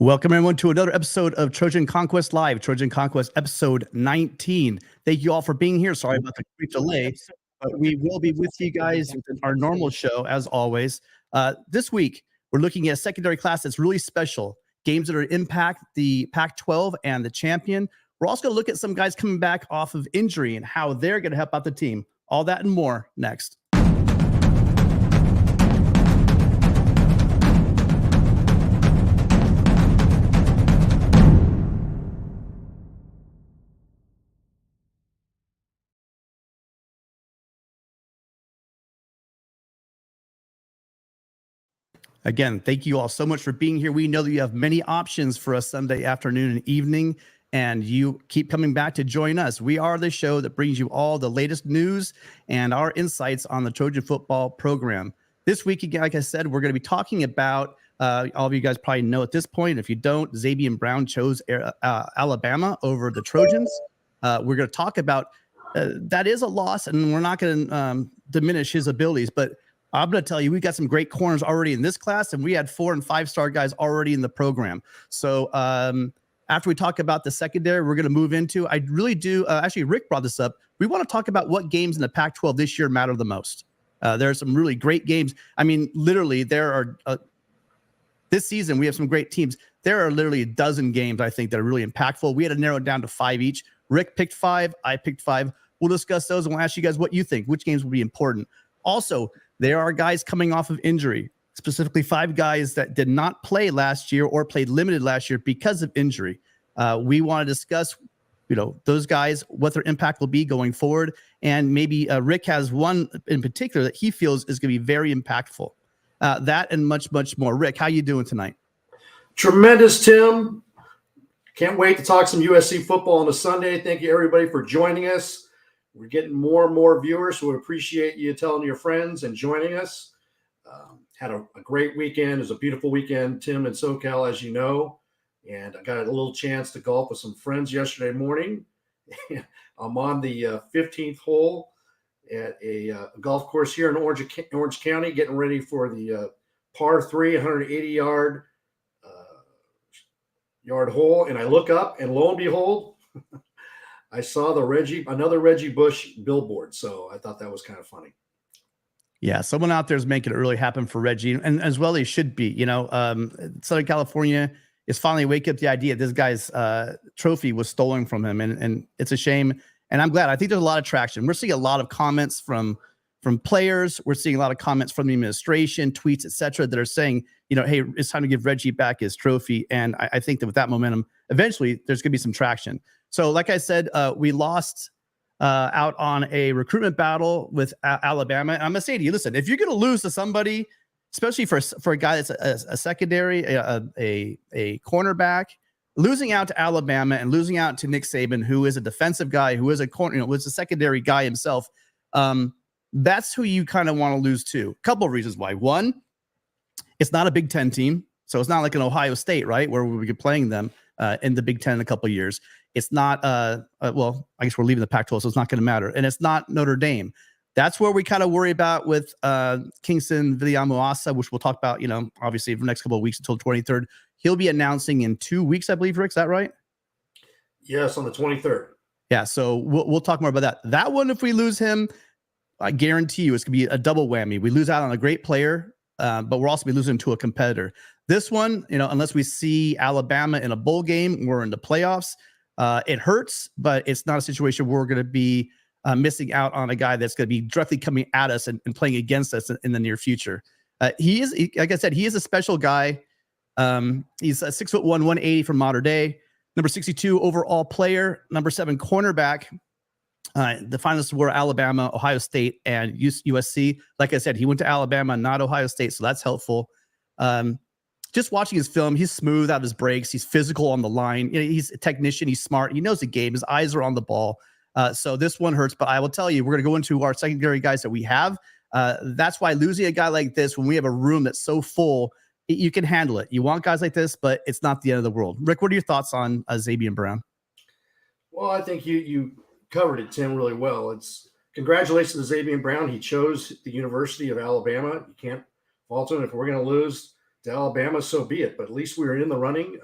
Welcome everyone to another episode of Trojan Conquest Live, Trojan Conquest episode 19. Thank you all for being here. Sorry about the brief delay, but we will be with you guys with our normal show as always. This week, we're looking at a secondary class that's really special. Games that are impact the Pac-12 and the champion. We're also going to look at some guys coming back off of injury and how they're going to help out the team. All that and more next. Again, thank you all so much for being here. We know that you have many options for a Sunday afternoon and evening, and you keep coming back to join us. We are the show that brings you all the latest news and our insights on the Trojan football program. This week, again, like I said, we're going to be talking about, all of you guys probably know at this point, if you don't, Zabien Brown chose Alabama over the Trojans. We're going to talk about that is a loss, and we're not going to diminish his abilities, but I'm going to tell you, we got some great corners already in this class, and we had 4- and 5-star guys already in the program. So after we talk about the secondary, we're going to move into, I really do, actually, Rick brought this up. We want to talk about what games in the Pac-12 this year matter the most. There are some really great games. I mean, literally, there are, this season, we have some great teams. There are literally a dozen games, I think, that are really impactful. We had to narrow it down to 5 each. Rick picked 5. I picked 5. We'll discuss those, and we'll ask you guys what you think, which games will be important. Also, there are guys coming off of injury, specifically 5 guys that did not play last year or played limited last year because of injury. We want to discuss, those guys, what their impact will be going forward. And maybe Rick has one in particular that he feels is going to be very impactful. That and much, much more. Rick, how you doing tonight? Tremendous, Tim. Can't wait to talk some USC football on a Sunday. Thank you, everybody, for joining us. We're getting more and more viewers, so we appreciate you telling your friends and joining us. Had a great weekend. It was a beautiful weekend, Tim, in SoCal, as you know. And I got a little chance to golf with some friends yesterday morning. I'm on the 15th hole at a golf course here in Orange County, getting ready for the par 3, 180-yard hole. And I look up, and lo and behold, I saw another Reggie Bush billboard, so I thought that was kind of funny. Yeah, someone out there is making it really happen for Reggie, and as well they should be. Southern California is finally waking up the idea this guy's trophy was stolen from him, and it's a shame. And I'm glad. I think there's a lot of traction. We're seeing a lot of comments from players. We're seeing a lot of comments from the administration, tweets, etc., that are saying, hey, it's time to give Reggie back his trophy. And I think that with that momentum, eventually there's going to be some traction. So like I said, we lost out on a recruitment battle with Alabama. And I'm going to say to you, listen, if you're going to lose to somebody, especially for a guy that's a secondary, a cornerback, losing out to Alabama and losing out to Nick Saban, who is a defensive guy, who is a corner, was a secondary guy himself, that's who you kind of want to lose to. A couple of reasons why. One, it's not a Big Ten team. So it's not like an Ohio State, right, where we'll be playing them in the Big Ten in a couple of years. It's not, well, I guess we're leaving the Pac-12, so it's not going to matter. And it's not Notre Dame. That's where we kind of worry about with Kynsgstonn Viliamu-Asa, which we'll talk about, obviously for the next couple of weeks until the 23rd. He'll be announcing in 2 weeks, I believe, Rick. Is that right? Yes, on the 23rd. Yeah, so we'll talk more about that. That one, if we lose him, I guarantee you it's going to be a double whammy. We lose out on a great player, but we're also be losing to a competitor. This one, unless we see Alabama in a bowl game, we're in the playoffs. It hurts, but it's not a situation where we're going to be missing out on a guy that's going to be directly coming at us and playing against us in the near future. He is, like I said, he is a special guy. He's a 6'1", 180 from Mater Dei, number 62 overall player, number 7 cornerback. The finalists were Alabama, Ohio State, and USC. Like I said, he went to Alabama, not Ohio State, so that's helpful. Just watching his film, he's smooth out of his breaks. He's physical on the line. He's a technician. He's smart. He knows the game. His eyes are on the ball. So this one hurts, but I will tell you, we're going to go into our secondary guys that we have. That's why losing a guy like this, when we have a room that's so full, you can handle it. You want guys like this, but it's not the end of the world. Rick, what are your thoughts on Zabien Brown? Well, I think you covered it, Tim, really well. It's congratulations to Zabien Brown. He chose the University of Alabama. You can't fault him. If we're going to lose to Alabama, so be it. But at least we were in the running.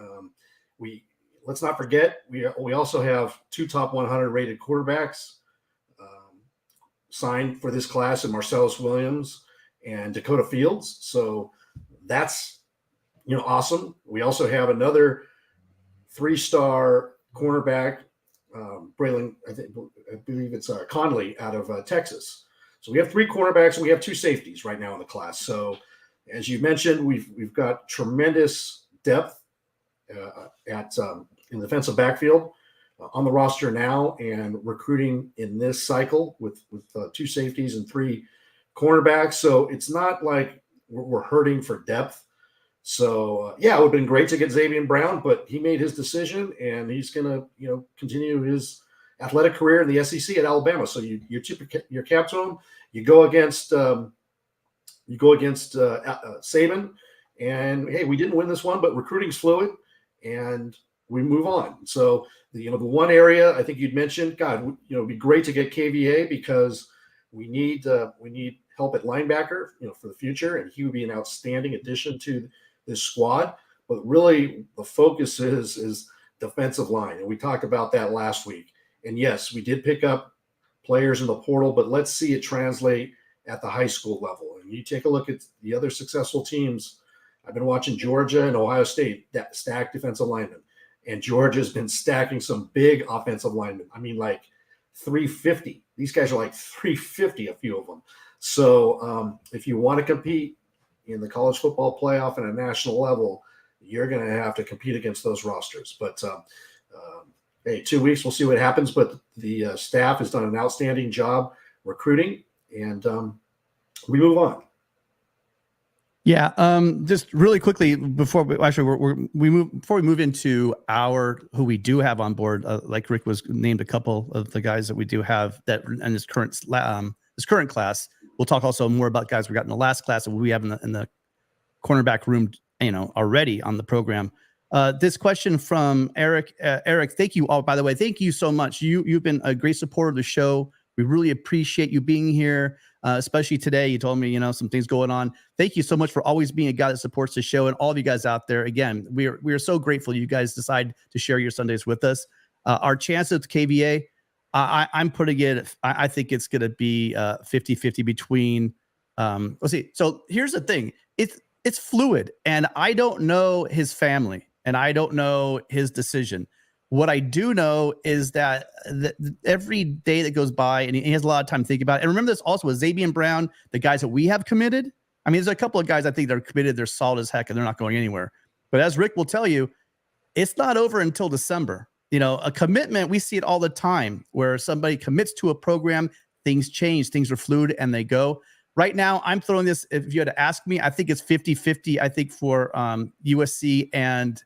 Let's not forget we also have 2 top 100 rated quarterbacks signed for this class in Marcellus Williams and Dakota Fields. So that's awesome. We also have another 3-star cornerback, Braylon, I believe it's Conley out of Texas. So we have 3 cornerbacks and we have 2 safeties right now in the class. So as you mentioned, we've got tremendous depth in the defensive backfield on the roster now, and recruiting in this cycle with 2 safeties and 3 cornerbacks. So it's not like we're hurting for depth. So, it would have been great to get Zabien Brown, but he made his decision, and he's going to, continue his athletic career in the SEC at Alabama. So you tip your cap to him. You go against Saban, and hey, we didn't win this one, but recruiting's fluid, and we move on. So the one area I think you'd mentioned, God, it'd be great to get KVA because we need help at linebacker, for the future, and he would be an outstanding addition to this squad. But really, the focus is defensive line, and we talked about that last week. And yes, we did pick up players in the portal, but let's see it translate at the high school level. And you take a look at the other successful teams. I've been watching Georgia and Ohio State stack defensive linemen, and Georgia's been stacking some big offensive linemen. I mean, like 350. These guys are like 350, a few of them. So if you want to compete in the college football playoff at a national level, you're going to have to compete against those rosters. But hey, 2 weeks, we'll see what happens. But the staff has done an outstanding job recruiting, and we move on. Yeah, just really quickly before we move into who we do have on board, like Rick was named a couple of the guys that we do have that in this current class. We'll talk also more about guys we got in the last class and we have in the cornerback room, already on the program. This question from Eric. Eric, thank you all. By the way, thank you so much. You've been a great supporter of the show. We really appreciate you being here, especially today. You told me, some things going on. Thank you so much for always being a guy that supports the show, and all of you guys out there. Again, we are so grateful you guys decide to share your Sundays with us. Our chances at KVA, I'm putting it. I think it's going to be 50-50 between. Let's see. So here's the thing. It's fluid, and I don't know his family, and I don't know his decision. What I do know is that every day that goes by, and he has a lot of time to think about it. And remember this also with Zabien Brown, the guys that we have committed. I mean, there's a couple of guys I think that are committed. They're solid as heck, and they're not going anywhere. But as Rick will tell you, it's not over until December. A commitment, we see it all the time where somebody commits to a program, things change, things are fluid, and they go. Right now, I'm throwing this, if you had to ask me, I think it's 50-50, I think, for USC and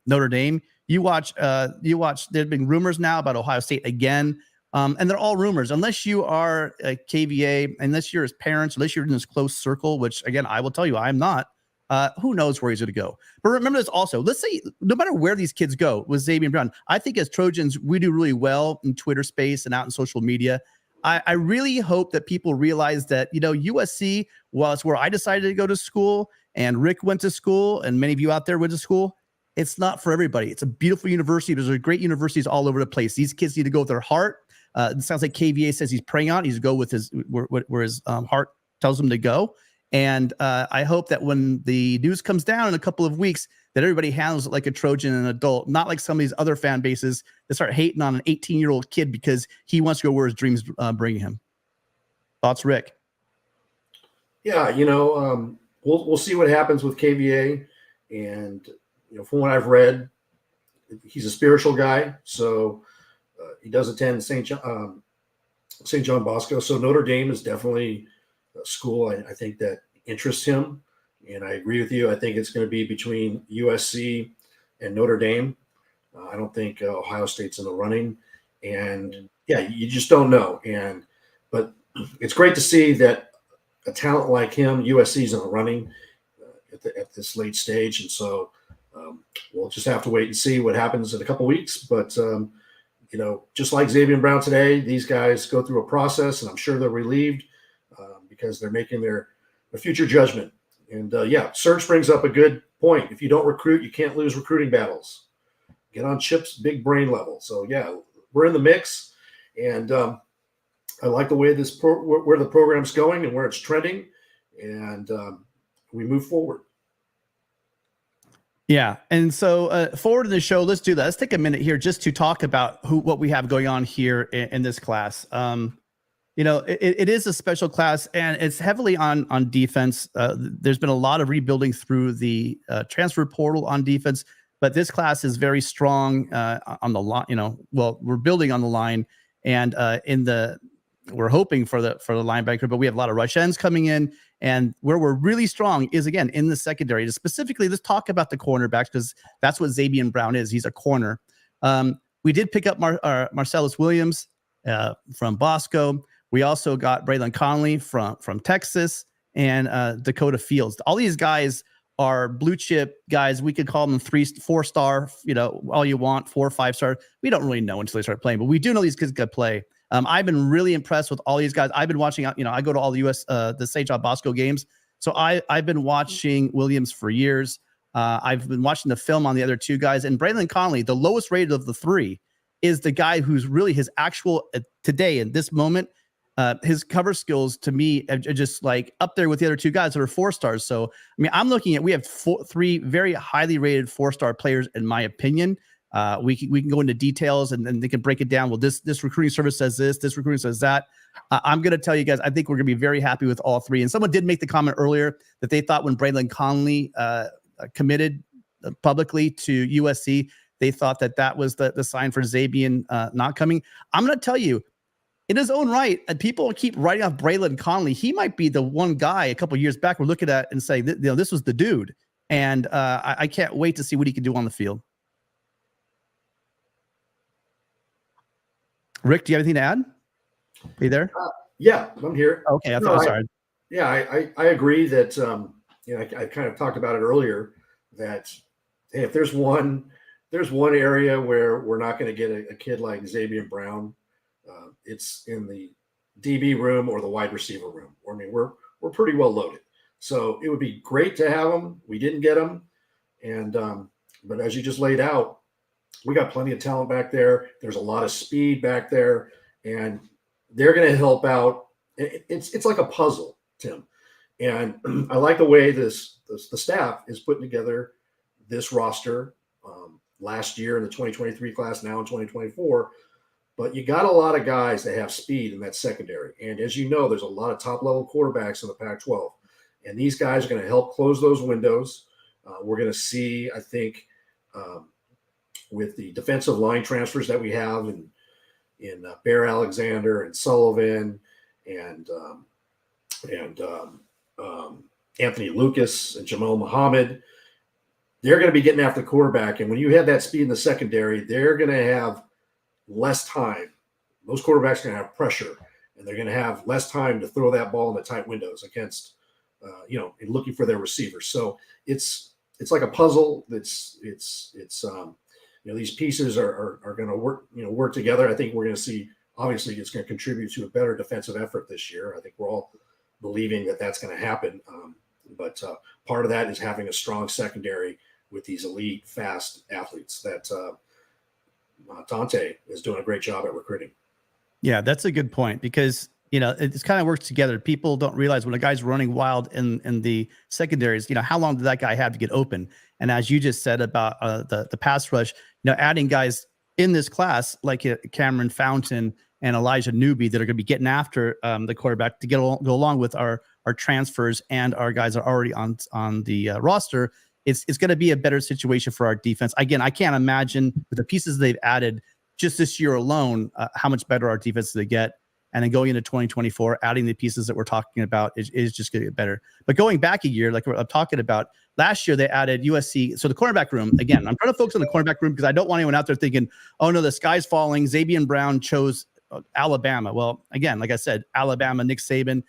Notre Dame. You watch, there've been rumors now about Ohio State again, and they're all rumors. Unless you are a KVA, unless you're his parents, unless you're in this close circle, which, again, I will tell you, I'm not, who knows where he's going to go. But remember this also. Let's say no matter where these kids go with Zabien Brown, I think as Trojans, we do really well in Twitter space and out in social media. I really hope that people realize that, USC was where I decided to go to school, and Rick went to school, and many of you out there went to school. It's not for everybody. It's a beautiful university. There's great universities all over the place. These kids need to go with their heart. It sounds like KVA says he's praying on. He's to go with where his heart tells him to go. And I hope that when the news comes down in a couple of weeks, that everybody handles it like a Trojan and an adult, not like some of these other fan bases that start hating on an 18-year-old kid because he wants to go where his dreams bring him. Thoughts, Rick? Yeah, we'll see what happens with KVA, and from what I've read, he's a spiritual guy, so he does attend St. John Bosco. So Notre Dame is definitely a school I think that interests him, and I agree with you. I think it's going to be between USC and Notre Dame. I don't think Ohio State's in the running, and yeah, you just don't know. But it's great to see that a talent like him, USC's in the running at this late stage, and so. We'll just have to wait and see what happens in a couple of weeks. But, just like Zabien Brown today, these guys go through a process, and I'm sure they're relieved because they're making their future judgment And yeah, Serge brings up a good point. If you don't recruit, you can't lose recruiting battles. Get on Chip's big brain level. So yeah, we're in the mix, and I like the way where the program's going and where it's trending, and we move forward. Yeah. And so forward in the show, let's do that. Let's take a minute here just to talk about what we have going on here in this class. It is a special class, and it's heavily on defense. There's been a lot of rebuilding through the transfer portal on defense, but this class is very strong on the line. We're building on the line, and we're hoping for the linebacker, but we have a lot of rush ends coming in. And where we're really strong is, again, in the secondary. Specifically, let's talk about the cornerbacks, because that's what Zabien Brown is. He's a corner. We did pick up Marcellus Williams from Bosco. We also got Braylon Conley from Texas, and Dakota Fields. All these guys are blue chip guys. We could call them 3-4 star, all you want, 4 or 5 star. We don't really know until they start playing, but we do know these kids can play. I've been really impressed with all these guys. I've been watching, I go to all the the St. John Bosco games. So I've been watching Williams for years. I've been watching the film on the other 2 guys, and Braylon Conley, the lowest rated of the 3, is the guy who's really his actual today in this moment. His cover skills to me are just like up there with the other 2 guys that are 4 stars. So, I mean, I'm looking at, we have 3 very highly rated 4-star players, in my opinion. We can go into details, and then they can break it down. Well, this recruiting service says this recruiting says that. I'm going to tell you guys, I think we're going to be very happy with all 3. And someone did make the comment earlier that they thought when Braylon Conley committed publicly to USC, they thought that was the sign for Zabien not coming. I'm going to tell you, in his own right, and people keep writing off Braylon Conley. He might be the one guy a couple of years back we're looking at and saying, this was the dude. And I can't wait to see what he can do on the field. Rick, do you have anything to add? Are you there? Yeah, I'm here. Okay, I'm sorry. I agree that I kind of talked about it earlier that, hey, if there's one area where we're not going to get a kid like Zabien Brown, it's in the DB room or the wide receiver room. I mean, we're pretty well loaded, so it would be great to have him. We didn't get him, and but as you just laid out, we got plenty of talent back there. There's a lot of speed back there, and they're going to help out. It's like a puzzle, Tim, and I like the way the staff is putting together this roster. Last year in the 2023 class, now in 2024. But you got a lot of guys that have speed in that secondary. And as you know, there's a lot of top-level quarterbacks in the Pac-12. And these guys are going to help close those windows. We're going to see, I think, with the defensive line transfers that we have in Bear Alexander and Sullivan and Anthony Lucas and Jamal Muhammad, they're going to be getting after the quarterback. And when you have that speed in the secondary, they're going to have less time. Those quarterbacks are going to have pressure, and they're going to have less time to throw that ball in the tight windows against, and looking for their receivers. So it's like a puzzle. It's these pieces are going to work together. I think we're going to see, obviously, it's going to contribute to a better defensive effort this year. I think we're all believing that that's going to happen. But part of that is having a strong secondary with these elite, fast athletes that Dante is doing a great job at recruiting. Yeah, that's a good point, because it kind of works together. People don't realize when a guy's running wild in the secondaries, how long did that guy have to get open? And as you just said about the pass rush, adding guys in this class like Cameron Fountain and Elijah Newby that are going to be getting after the quarterback to go along with our transfers and our guys are already on the roster. It's going to be a better situation for our defense. Again, I can't imagine with the pieces they've added just this year alone, how much better our defense they get. And then going into 2024, adding the pieces that we're talking about is just going to get better. But going back a year, like I'm talking about, last year they added USC. So the cornerback room, again, I'm trying to focus on the cornerback room because I don't want anyone out there thinking, oh no, the sky's falling. Zabien Brown chose Alabama. Well, again, like I said, Alabama, Nick Saban,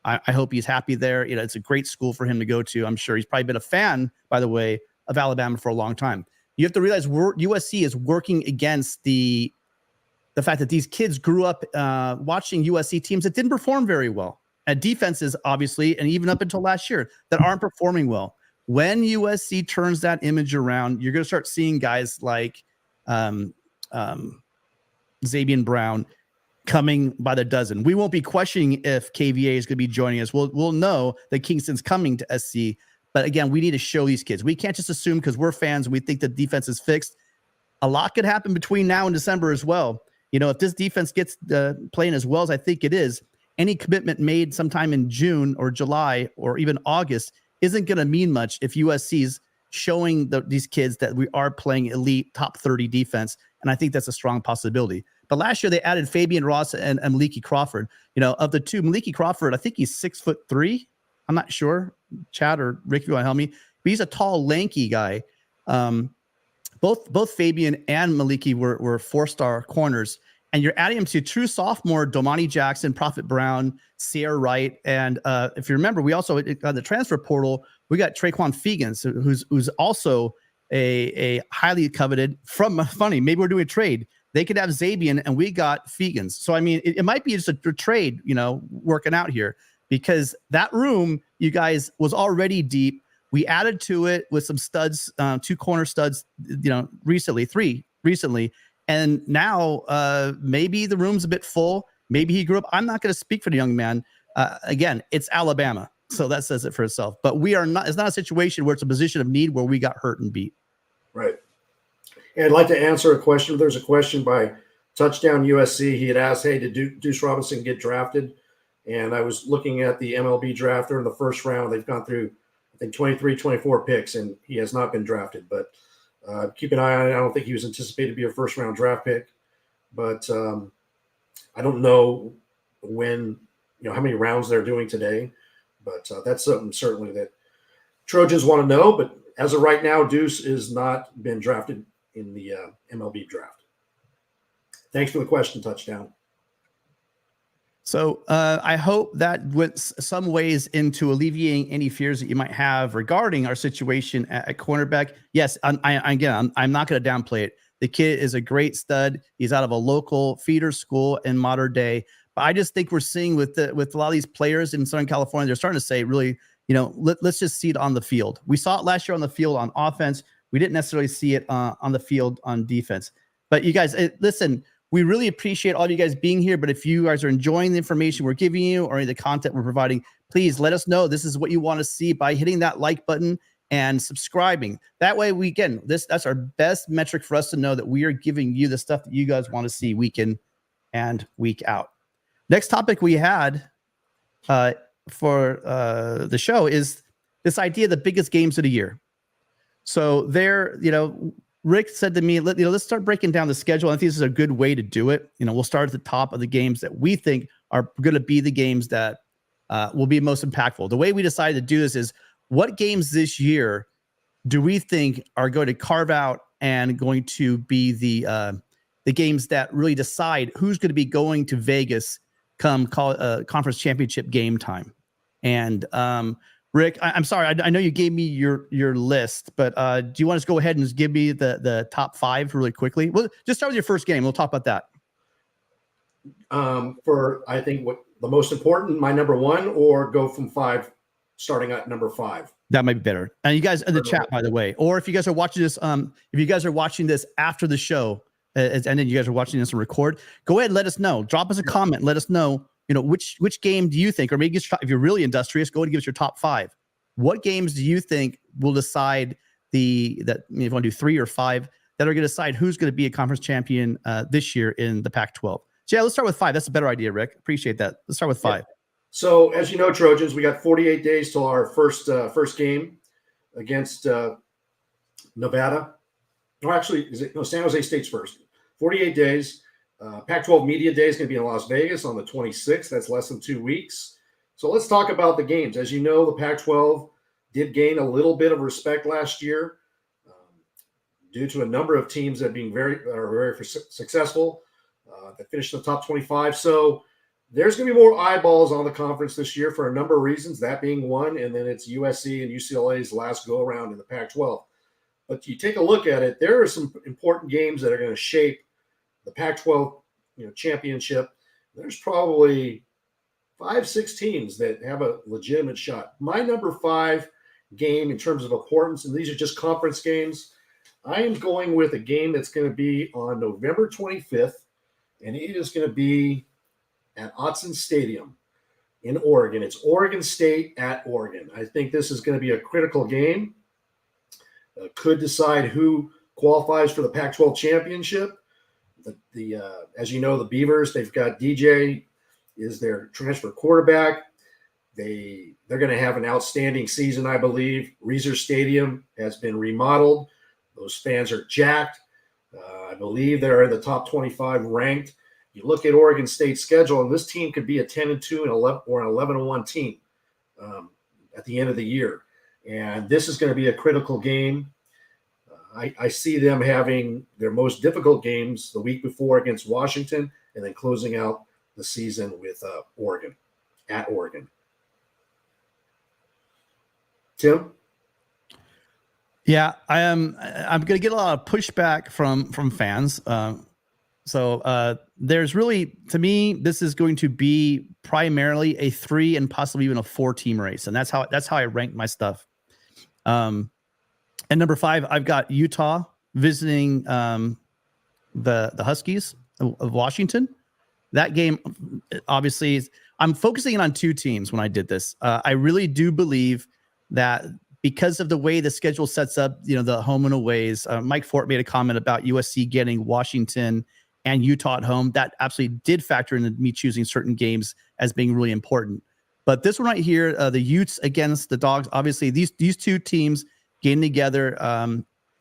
I hope he's happy there. It's a great school for him to go to. I'm sure he's probably been a fan, by the way, of Alabama for a long time. You have to realize USC is working against the fact that these kids grew up watching USC teams that didn't perform very well. defenses, obviously, and even up until last year, that aren't performing well. When USC turns that image around, you're going to start seeing guys like Zabien Brown coming by the dozen. We won't be questioning if KVA is going to be joining us. We'll know that Kynsgstonn's coming to SC. But again, we need to show these kids. We can't just assume because we're fans and we think the defense is fixed. A lot could happen between now and December as well. If this defense gets playing as well as I think it is, any commitment made sometime in June or July or even August isn't going to mean much if USC's showing these kids that we are playing elite top 30 defense. And I think that's a strong possibility. But last year they added Fabian Ross and Maliki Crawford. Of the two, Maliki Crawford, I think he's 6'3". I'm not sure. Chad or Rick, you want to help me? But he's a tall, lanky guy. Both Fabian and Maliki were 4-star corners. And you're adding them to true sophomore Domani Jackson, Prophet Brown, Sierra Wright. And if you remember, we also on the transfer portal, we got Traquan Fegans, who's also a highly coveted funny. Maybe we're doing a trade. They could have Zabien and we got Fegans. So, I mean, it might be just a trade, working out here because that room, you guys, was already deep. We added to it with some studs, 2 corner studs, three recently. And now maybe the room's a bit full. Maybe he grew up. I'm not going to speak for the young man. Again, it's Alabama. So that says it for itself. But it's not a situation where it's a position of need where we got hurt and beat. Right. And I'd like to answer a question. There's a question by Touchdown USC. He had asked, hey, did Deuce Robinson get drafted? And I was looking at the MLB draft. They're in the first round. They've gone through, I think, 23, 24 picks, and he has not been drafted. But keep an eye on it. I don't think he was anticipated to be a first-round draft pick. But I don't know how many rounds they're doing today. But that's something certainly that Trojans want to know. But as of right now, Deuce has not been drafted in the MLB draft. Thanks for the question, Touchdown. So I hope that went some ways into alleviating any fears that you might have regarding our situation at cornerback. Yes, I'm not going to downplay it. The kid is a great stud. He's out of a local feeder school in modern day. But I just think we're seeing with a lot of these players in Southern California, they're starting to say, really, let's just see it on the field. We saw it last year on the field on offense. We didn't necessarily see it on the field on defense. But you guys, listen, we really appreciate all of you guys being here. But if you guys are enjoying the information we're giving you or any of the content we're providing, please let us know this is what you want to see by hitting that like button and subscribing. That way, that's our best metric for us to know that we are giving you the stuff that you guys want to see week in and week out. Next topic we had for the show is this idea of the biggest games of the year. So Rick said to me, let's start breaking down the schedule. I think this is a good way to do it. We'll start at the top of the games that we think are going to be the games that will be most impactful. The way we decided to do this is what games this year do we think are going to carve out and going to be the games that really decide who's going to be going to Vegas come conference championship game time. And Rick, I'm sorry, I know you gave me your list, but do you want to just go ahead and just give me the top 5 really quickly? Well, just start with your first game. We'll talk about that. For I think what the most important, my number 1, or go from 5, starting at number 5. That might be better. And you guys in the chat, by the way, or if you guys are watching this, after the show, and then you guys are watching this and record, go ahead and let us know. Drop us a comment. Let us know, which game do you think, or maybe if you're really industrious, go ahead and give us your top 5. What games do you think will decide if you want to do 3 or 5 that are going to decide who's going to be a conference champion this year in the Pac-12? So yeah, let's start with 5. That's a better idea, Rick. Appreciate that. Let's start with 5. Yeah. So as you know, Trojans, we got 48 days till our first game against Nevada. Or actually, San Jose State's first. 48 days. Pac-12 Media Day is going to be in Las Vegas on the 26th. That's less than 2 weeks. So let's talk about the games. As you know, the Pac-12 did gain a little bit of respect last year due to a number of teams that are being very successful that finished in the top 25. So there's going to be more eyeballs on the conference this year for a number of reasons, that being one, and then it's USC and UCLA's last go-around in the Pac-12. But you take a look at it, there are some important games that are going to shape the Pac-12 championship. There's probably 5-6 teams that have a legitimate shot. My number 5 game in terms of importance, and these are just conference games, I am going with a game that's going to be on November 25th, and it is going to be at Autzen Stadium in Oregon. It's Oregon State at Oregon. I think this is going to be a critical game. Could decide who qualifies for the Pac-12 championship. As you know, the Beavers, they've got DJ is their transfer quarterback. They're going to have an outstanding season, I believe. Reser Stadium has been remodeled. Those fans are jacked. I believe they're in the top 25 ranked. You look at Oregon State's schedule, and this team could be a 10-2 and 11 or an 11-1 team at the end of the year. And this is going to be a critical game. I see them having their most difficult games the week before against Washington, and then closing out the season with Oregon, at Oregon. Tim? Yeah, I'm going to get a lot of pushback from fans. So there's really, to me, this is going to be primarily a 3 and possibly even a 4 team race, and that's how I rank my stuff. And number 5, I've got Utah visiting the Huskies of Washington. That game, obviously, I'm focusing on 2 teams when I did this. I really do believe that because of the way the schedule sets up, the home and aways. Mike Fort made a comment about USC getting Washington and Utah at home. That absolutely did factor into me choosing certain games as being really important. But this one right here, the Utes against the Dogs, obviously these 2 teams getting together.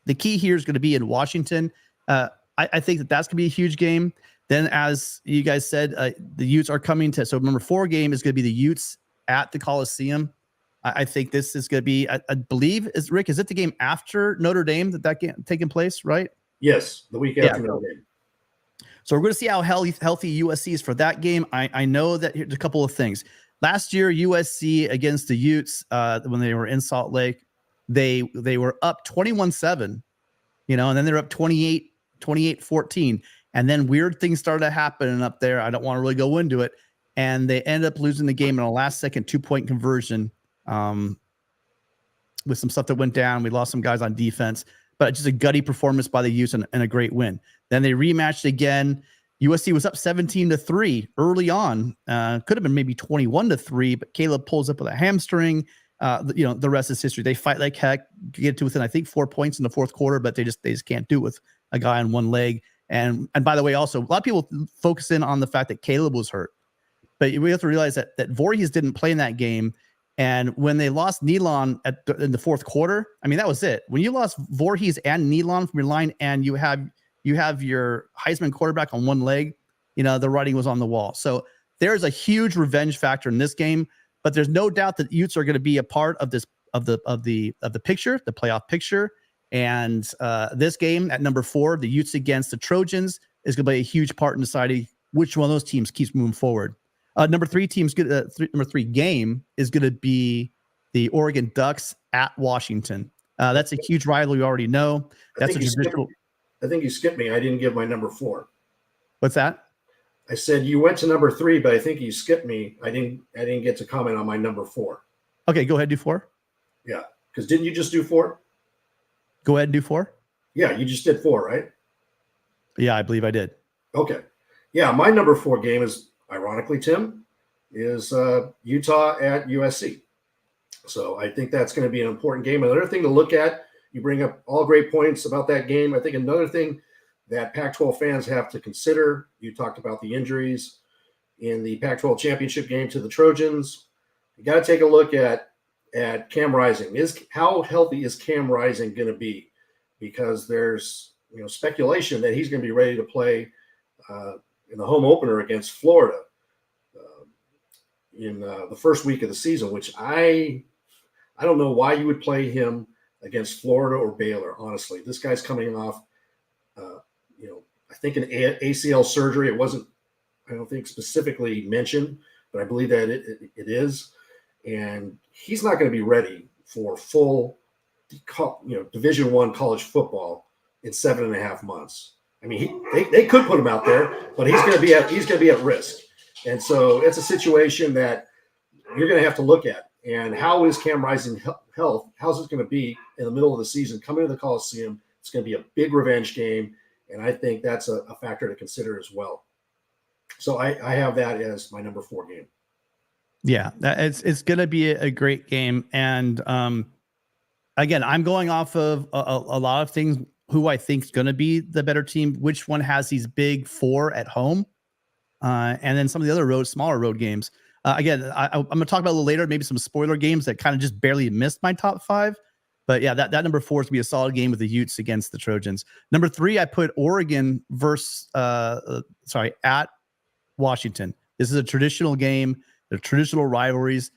The key here is going to be in Washington. I think that's going to be a huge game. Then, as you guys said, the Utes are coming to. So number 4 game is going to be the Utes at the Coliseum. I think this is going to be, I believe, is it the game after Notre Dame that game taking place, right? Yes, the week after Notre Dame. So we're going to see how healthy USC is for that game. I know that here's a couple of things. Last year, USC against the Utes, when they were in Salt Lake, they were up 21-7, and then they're up 28-14. And then weird things started happening up there. I don't want to really go into it. And they ended up losing the game in a last-second 2-point conversion with some stuff that went down. We lost some guys on defense, but just a gutty performance by the Utes and a great win. Then they rematched again. USC was up 17-3 early on. Could have been maybe 21-3, but Caleb pulls up with a hamstring. The rest is history. They fight like heck, get to within, I think, 4 points in the fourth quarter, but they just can't do it with a guy on one leg. And by the way, also, a lot of people focus in on the fact that Caleb was hurt, but we have to realize that Voorhees didn't play in that game. And when they lost Nealon in the fourth quarter, I mean, that was it. When you lost Voorhees and Nealon from your line, and you have your Heisman quarterback on one leg, the writing was on the wall. So there's a huge revenge factor in this game, but there's no doubt that Utes are going to be a part of this of the picture, the playoff picture. And this game at number 4, the Utes against the Trojans, is going to play a huge part in deciding which one of those teams keeps moving forward. Number 3 game is going to be the Oregon Ducks at Washington. That's a huge rivalry. We already know. That's a traditional. I think you skipped me. I didn't give my number 4. What's that? I said you went to number 3, but I think you skipped me. I didn't get to comment on my number 4. Okay, go ahead, do 4. Yeah, because didn't you just do 4? Go ahead and do 4. Yeah, you just did 4, right? Yeah, I believe I did. Okay. Yeah, my number 4 game is, ironically, Tim, is Utah at USC. So I think that's going to be an important game. Another thing to look at, you bring up all great points about that game. I think another thing that Pac-12 fans have to consider, you talked about the injuries in the Pac-12 championship game to the Trojans. You got to take a look at Cam Rising. How healthy is Cam Rising going to be? Because there's speculation that he's going to be ready to play in the home opener against Florida in the first week of the season, which I don't know why you would play him against Florida or Baylor. Honestly, this guy's coming off, I think an ACL surgery. It wasn't, I don't think specifically mentioned, but I believe that it is, and he's not going to be ready for full, Division I college football in 7.5 months. I mean, they could put him out there, but he's going to be at risk. And so it's a situation that you're going to have to look at. And how is Cam Rising health? How's it going to be in the middle of the season coming to the Coliseum? It's going to be a big revenge game. And I think that's a factor to consider as well. So I have that as my number 4 game. Yeah, it's going to be a great game. And again, I'm going off of a lot of things, who I think is going to be the better team, which one has these big 4 at home, and then some of the other smaller road games. Again, I'm going to talk about a little later, maybe some spoiler games that kind of just barely missed my top 5. But yeah, that number 4 is going to be a solid game with the Utes against the Trojans. Number 3, I put Oregon at Washington. This is a traditional game. They're traditional rivalries.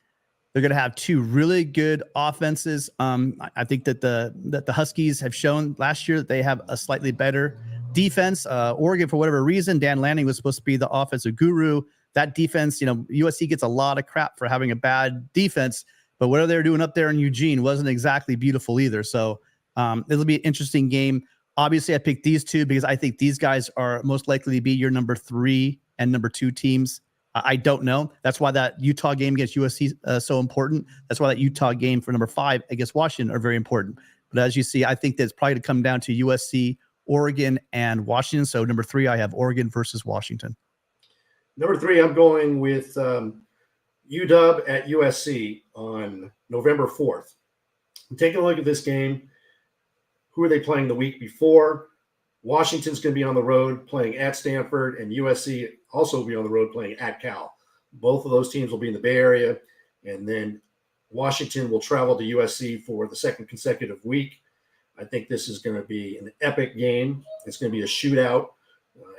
They're going to have 2 really good offenses. I think that the Huskies have shown last year that they have a slightly better defense. Oregon, for whatever reason, Dan Lanning was supposed to be the offensive guru. That defense, USC gets a lot of crap for having a bad defense, but whatever they were doing up there in Eugene wasn't exactly beautiful either. So it'll be an interesting game. Obviously, I picked these 2 because I think these guys are most likely to be your number 3 and number 2 teams. I don't know. That's why that Utah game against USC is so important. That's why that Utah game for number 5 against Washington are very important. But as you see, I think that's probably to come down to USC, Oregon, and Washington. So number 3, I have Oregon versus Washington. Number 3, I'm going with UW at USC on November 4th. Take a look at this game. Who are they playing the week before? Washington's going to be on the road playing at Stanford, and USC also will be on the road playing at Cal. Both of those teams will be in the Bay Area, and then Washington will travel to USC for the second consecutive week. I think this is going to be an epic game. It's going to be a shootout.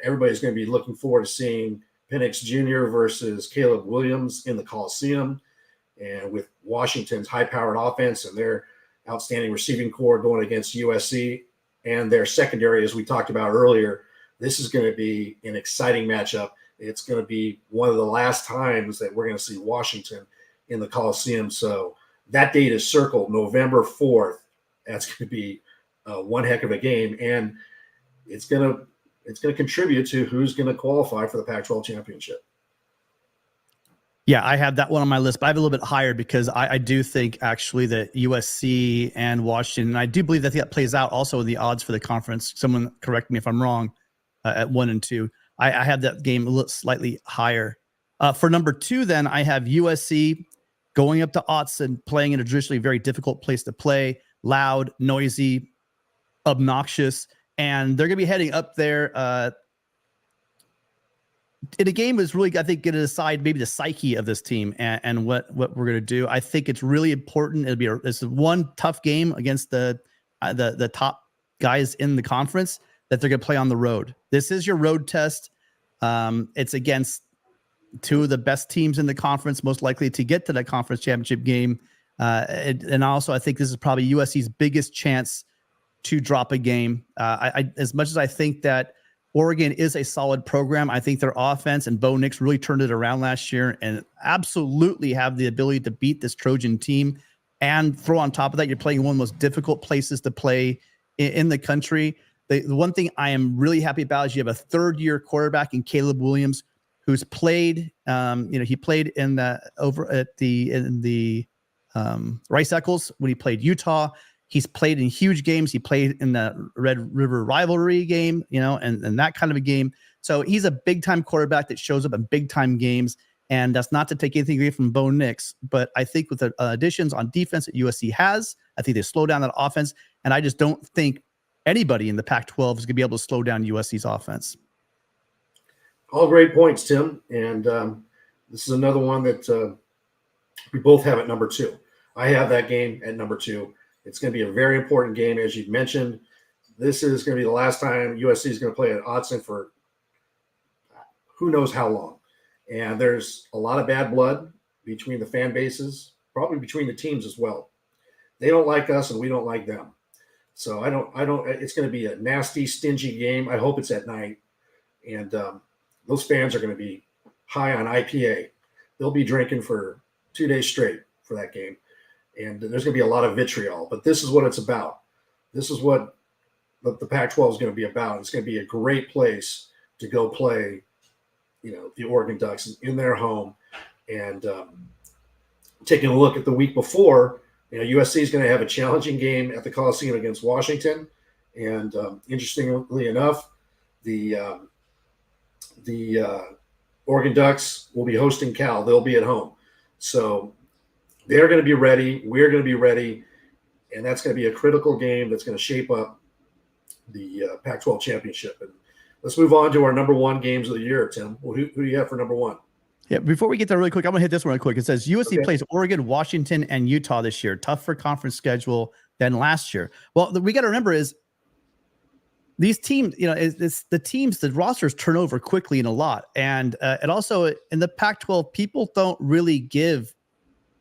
Everybody's going to be looking forward to seeing Penix Jr. versus Caleb Williams in the Coliseum, and with Washington's high-powered offense and their outstanding receiving core going against USC and their secondary, as we talked about earlier, this is going to be an exciting matchup. It's going to be one of the last times that we're going to see Washington in the Coliseum. So that date is circled, November 4th. That's going to be one heck of a game, and it's going to contribute to who's going to qualify for the Pac-12 championship. Yeah, I have that one on my list, but I have a little bit higher because I do think actually that USC and Washington, and I do believe that plays out also in the odds for the conference. Someone correct me if I'm wrong, at 1 and 2. I have that game a little slightly higher. For number 2, then I have USC going up to Autzen, playing in a traditionally very difficult place to play, loud, noisy, obnoxious, and they're going to be heading up there. In a game is really, I think, going to decide maybe the psyche of this team and what we're going to do. I think it's really important. It's one tough game against the top guys in the conference that they're going to play on the road. This is your road test. It's against 2 of the best teams in the conference, most likely to get to that conference championship game. And also, I think this is probably USC's biggest chance to drop a game. As much as I think that Oregon is a solid program, I think their offense and Bo Nix really turned it around last year and absolutely have the ability to beat this Trojan team. And throw on top of that, you're playing one of the most difficult places to play in the country. The one thing I am really happy about is you have a 3rd-year quarterback in Caleb Williams, who's played. He played in the Rice Eccles when he played Utah. He's played in huge games. He played in the Red River rivalry game, and that kind of a game. So he's a big-time quarterback that shows up in big-time games, and that's not to take anything away from Bo Nix, but I think with the additions on defense that USC has, I think they slow down that offense, and I just don't think anybody in the Pac-12 is going to be able to slow down USC's offense. All great points, Tim, and this is another one that we both have at number 2. I have that game at number 2. It's going to be a very important game, as you've mentioned. This is going to be the last time USC is going to play at Autzen for who knows how long. And there's a lot of bad blood between the fan bases, probably between the teams as well. They don't like us and we don't like them. So it's going to be a nasty, stingy game. I hope it's at night. And those fans are going to be high on IPA. They'll be drinking for 2 days straight for that game. And there's going to be a lot of vitriol, but this is what it's about. This is what the Pac-12 is going to be about. It's going to be a great place to go play the Oregon Ducks in their home. And taking a look at the week before, USC is going to have a challenging game at the Coliseum against Washington. And interestingly enough, the Oregon Ducks will be hosting Cal. They'll be at home. So they're going to be ready. We're going to be ready. And that's going to be a critical game that's going to shape up the Pac-12 championship. And let's move on to our number one games of the year, Tim. Well, who do you have for number one? Yeah, before we get there really quick, I'm going to hit this one really quick. It says USC plays Oregon, Washington, and Utah this year. Tougher conference schedule than last year. Well, we got to remember is these teams, it's the teams, the rosters turn over quickly and a lot. And it also, in the Pac-12, people don't really give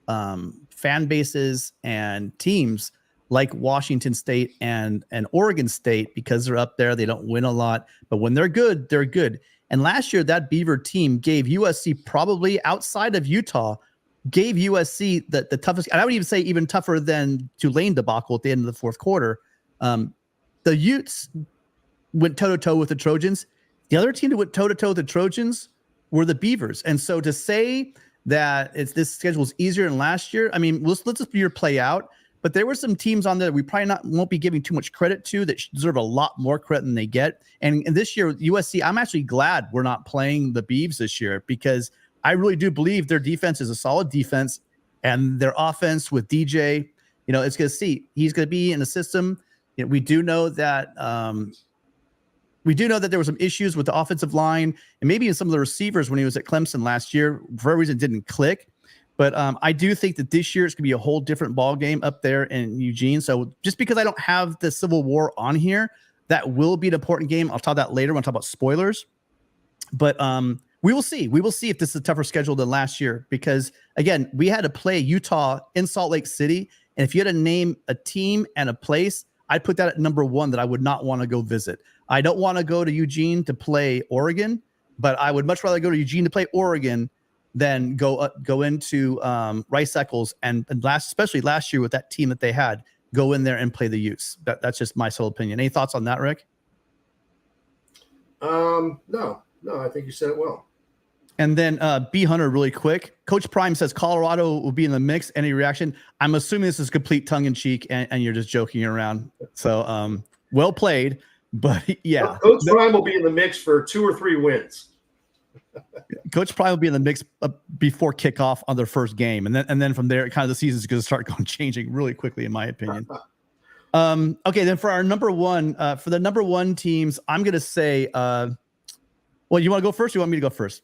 fan bases and teams like Washington State and Oregon State because they're up there. They don't win a lot. But when they're good, they're good. And last year, that Beaver team gave USC, probably outside of Utah, gave USC the toughest, and I would even say even tougher than Tulane debacle at the end of the fourth quarter. The Utes went toe-to-toe with the Trojans. The other team that went toe-to-toe with the Trojans were the Beavers. And so to say that this schedule is easier than last year, I mean, let's just year play out. But there were some teams on there that we probably won't be giving too much credit to that deserve a lot more credit than they get. And this year, USC, I'm actually glad we're not playing the Beavs this year because I really do believe their defense is a solid defense and their offense with DJ, it's going to see. He's going to be in the system. We do know that there were some issues with the offensive line and maybe in some of the receivers when he was at Clemson last year. For a reason, it didn't click. But I do think that this year it's going to be a whole different ball game up there in Eugene. So just because I don't have the Civil War on here, that will be an important game. I'll talk about that later when I talk about spoilers. But we will see. We will see if this is a tougher schedule than last year because, again, we had to play Utah in Salt Lake City. And if you had to name a team and a place, I'd put that at number one that I would not want to go visit. I don't want to go to Eugene to play Oregon, but I would much rather go to Eugene to play Oregon than go into Rice-Eccles and especially last year with that team that they had, go in there and play the Utes. That's just my sole opinion. Any thoughts on that, Rick? No, I think you said it well. And then B. Hunter, really quick. Coach Prime says Colorado will be in the mix. Any reaction? I'm assuming this is complete tongue-in-cheek and you're just joking around. So well played, but yeah. Coach Prime will be in the mix for 2 or 3 wins. Coach Prime will be in the mix before kickoff on their first game. And then from there, kind of the season's going to start changing really quickly, in my opinion. Okay, then for our number one, for the number one teams, I'm going to say, well, you want to go first or you want me to go first?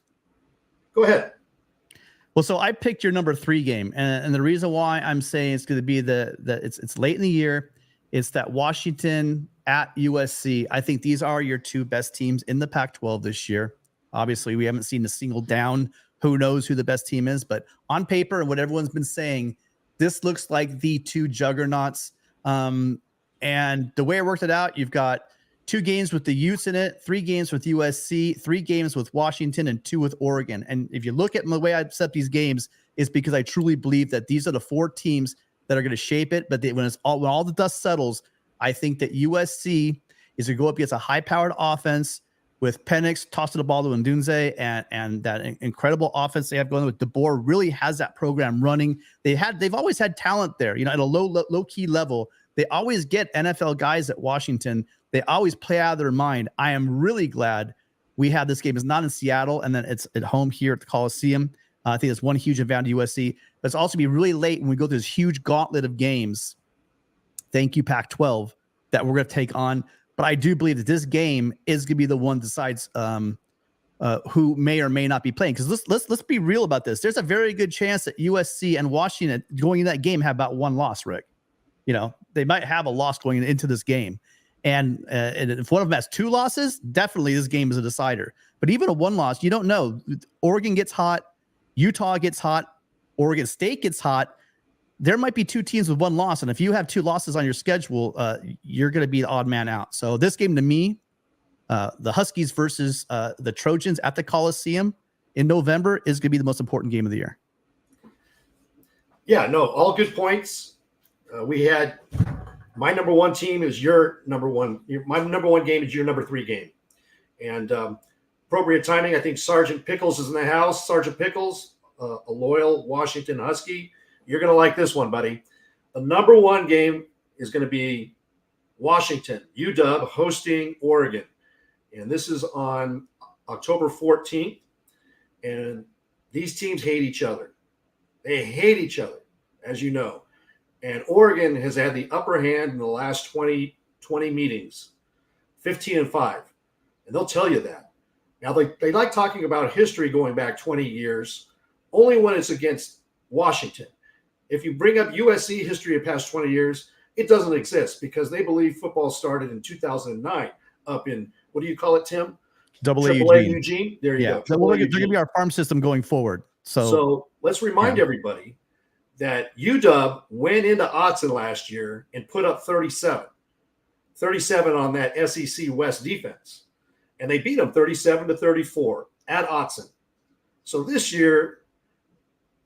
Go ahead. Well, so I picked your number 3 game. And the reason why I'm saying it's going to be it's late in the year. It's that Washington at USC. I think these are your 2 best teams in the Pac-12 this year. Obviously, we haven't seen a single down. Who knows who the best team is? But on paper and what everyone's been saying, this looks like the 2 juggernauts. And the way I worked it out, you've got 2 games with the Utes in it, 3 games with USC, 3 games with Washington, and 2 with Oregon. And if you look at the way I set these games, is because I truly believe that these are the 4 teams that are going to shape it. But when all the dust settles, I think that USC is going to go up against a high-powered offense with Penix tossing the ball to Ndunze and that incredible offense they have going with DeBoer really has that program running. They've always had talent there, at a low key level. They always get NFL guys at Washington. They always play out of their mind. I am really glad we have this game. It's not in Seattle, and then it's at home here at the Coliseum. I think it's one huge advantage to USC. But it's also be really late when we go through this huge gauntlet of games. Thank you, Pac-12, that we're going to take on. But I do believe that this game is going to be the one that decides who may or may not be playing. Because let's be real about this. There's a very good chance that USC and Washington going into that game have about 1 loss, Rick. They might have a loss going into this game. And if one of them has 2 losses, definitely this game is a decider. But even a 1 loss, you don't know. Oregon gets hot. Utah gets hot. Oregon State gets hot. There might be 2 teams with 1 loss. And if you have 2 losses on your schedule, you're going to be the odd man out. So this game to me, the Huskies versus the Trojans at the Coliseum in November is going to be the most important game of the year. Yeah, no, all good points. We had my number 1 team is your number 1. My number 1 game is your number 3 game. And appropriate timing. I think Sergeant Pickles is in the house. Sergeant Pickles, a loyal Washington Husky. You're going to like this one, buddy. The number one game is going to be Washington, UW hosting Oregon. And this is on October 14th. And these teams hate each other. They hate each other, as you know. And Oregon has had the upper hand in the last 20 meetings, 15-5. And they'll tell you that. Now, they like talking about history going back 20 years, only when it's against Washington. If you bring up USC history of past 20 years, it doesn't exist because they believe football started in 2009 up in, what do you call it, Tim? AAA Eugene. There you go. So they're going to be our farm system going forward. So let's remind everybody that UW went into Autzen last year and put up 37 on that SEC West defense. And they beat them 37-34 at Autzen. So this year,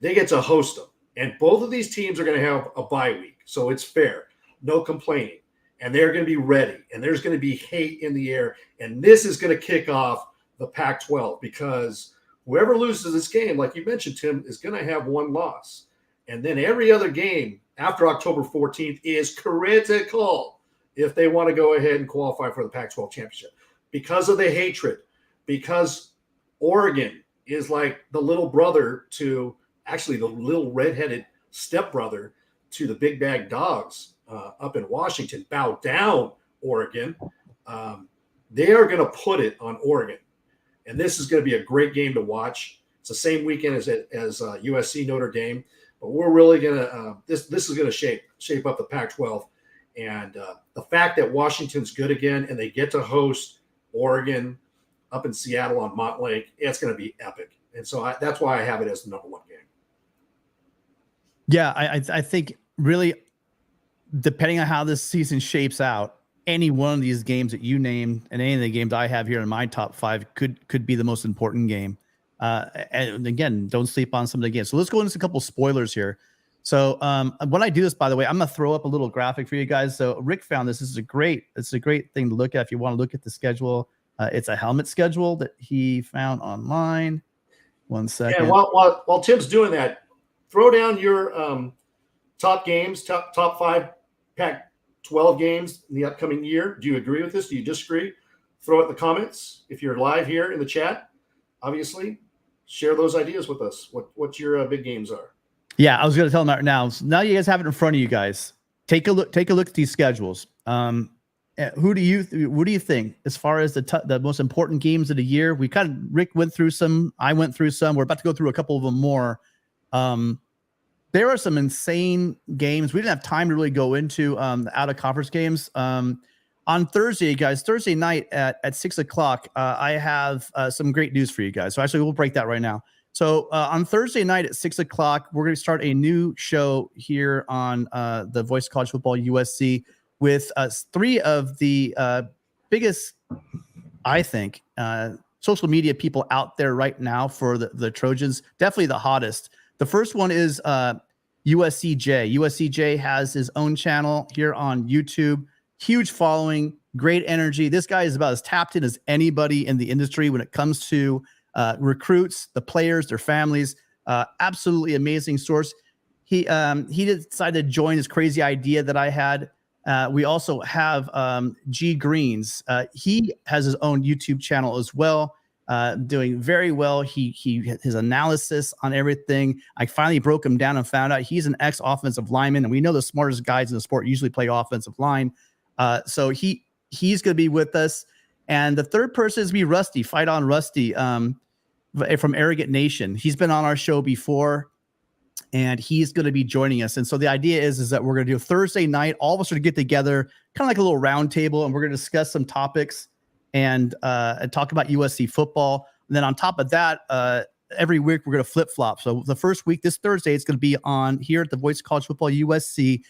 they get to host them. And both of these teams are going to have a bye week. So it's fair. No complaining. And they're going to be ready. And there's going to be hate in the air. And this is going to kick off the Pac-12 because whoever loses this game, like you mentioned, Tim, is going to have one loss. And then every other game after October 14th is critical if they want to go ahead and qualify for the Pac-12 championship. Because of the hatred, because Oregon is like the little brother to, actually the little redheaded stepbrother to the Big Bag Dogs up in Washington. Bow down, Oregon. They are going to put it on Oregon. And this is going to be a great game to watch. It's the same weekend as USC Notre Dame. But we're really going to this is going to shape up the Pac-12. And the fact that Washington's good again and they get to host Oregon up in Seattle on Montlake, it's going to be epic. And so that's why I have it as the number one game. Yeah, I think really, depending on how this season shapes out, any one of these games that you name and any of the games I have here in my top five could be the most important game. And again, don't sleep on some of the games. So let's go into a couple spoilers here. So when I do this, by the way, I'm going to throw up a little graphic for you guys. So Rick found this. This is a great thing to look at if you want to look at the schedule. It's a helmet schedule that he found online. 1 second. Yeah, while Tim's doing that, throw down your top games, top five Pac-12 games in the upcoming year. Do you agree with this? Do you disagree? Throw it in the comments. If you're live here in the chat, obviously, share those ideas with us. What your big games are. Yeah, I was going to tell them that now. So now you guys have it in front of you guys. Take a look at these schedules. What do you think as far as the most important games of the year? Rick went through some, I went through some. We're about to go through a couple of them more. There are some insane games. We didn't have time to really go into the out of conference games. On Thursday, guys, Thursday night at 6:00, I have some great news for you guys. So actually, we'll break that right now. So on Thursday night at 6:00, we're going to start a new show here on the Voice of College Football USC with three of the biggest, I think, social media people out there right now for the Trojans. Definitely the hottest. The first one is USCJ. USCJ has his own channel here on YouTube. Huge following, great energy. This guy is about as tapped in as anybody in the industry when it comes to recruits, the players, their families. Absolutely amazing source. He decided to join this crazy idea that I had. We also have G Greens. He has his own YouTube channel as well, doing very well. His analysis on everything. I finally broke him down and found out he's an ex-offensive lineman, and we know the smartest guys in the sport usually play offensive line. So he's going to be with us. And the third person is going to be Rusty, Fight On Rusty, from Arrogant Nation. He's been on our show before, and he's going to be joining us. And so the idea is that we're going to do Thursday night. All of us are going to get together, kind of like a little round table, and we're going to discuss some topics and talk about USC football. And then on top of that, every week we're going to flip-flop. So the first week, this Thursday, it's going to be on here at the Voice of College Football USC.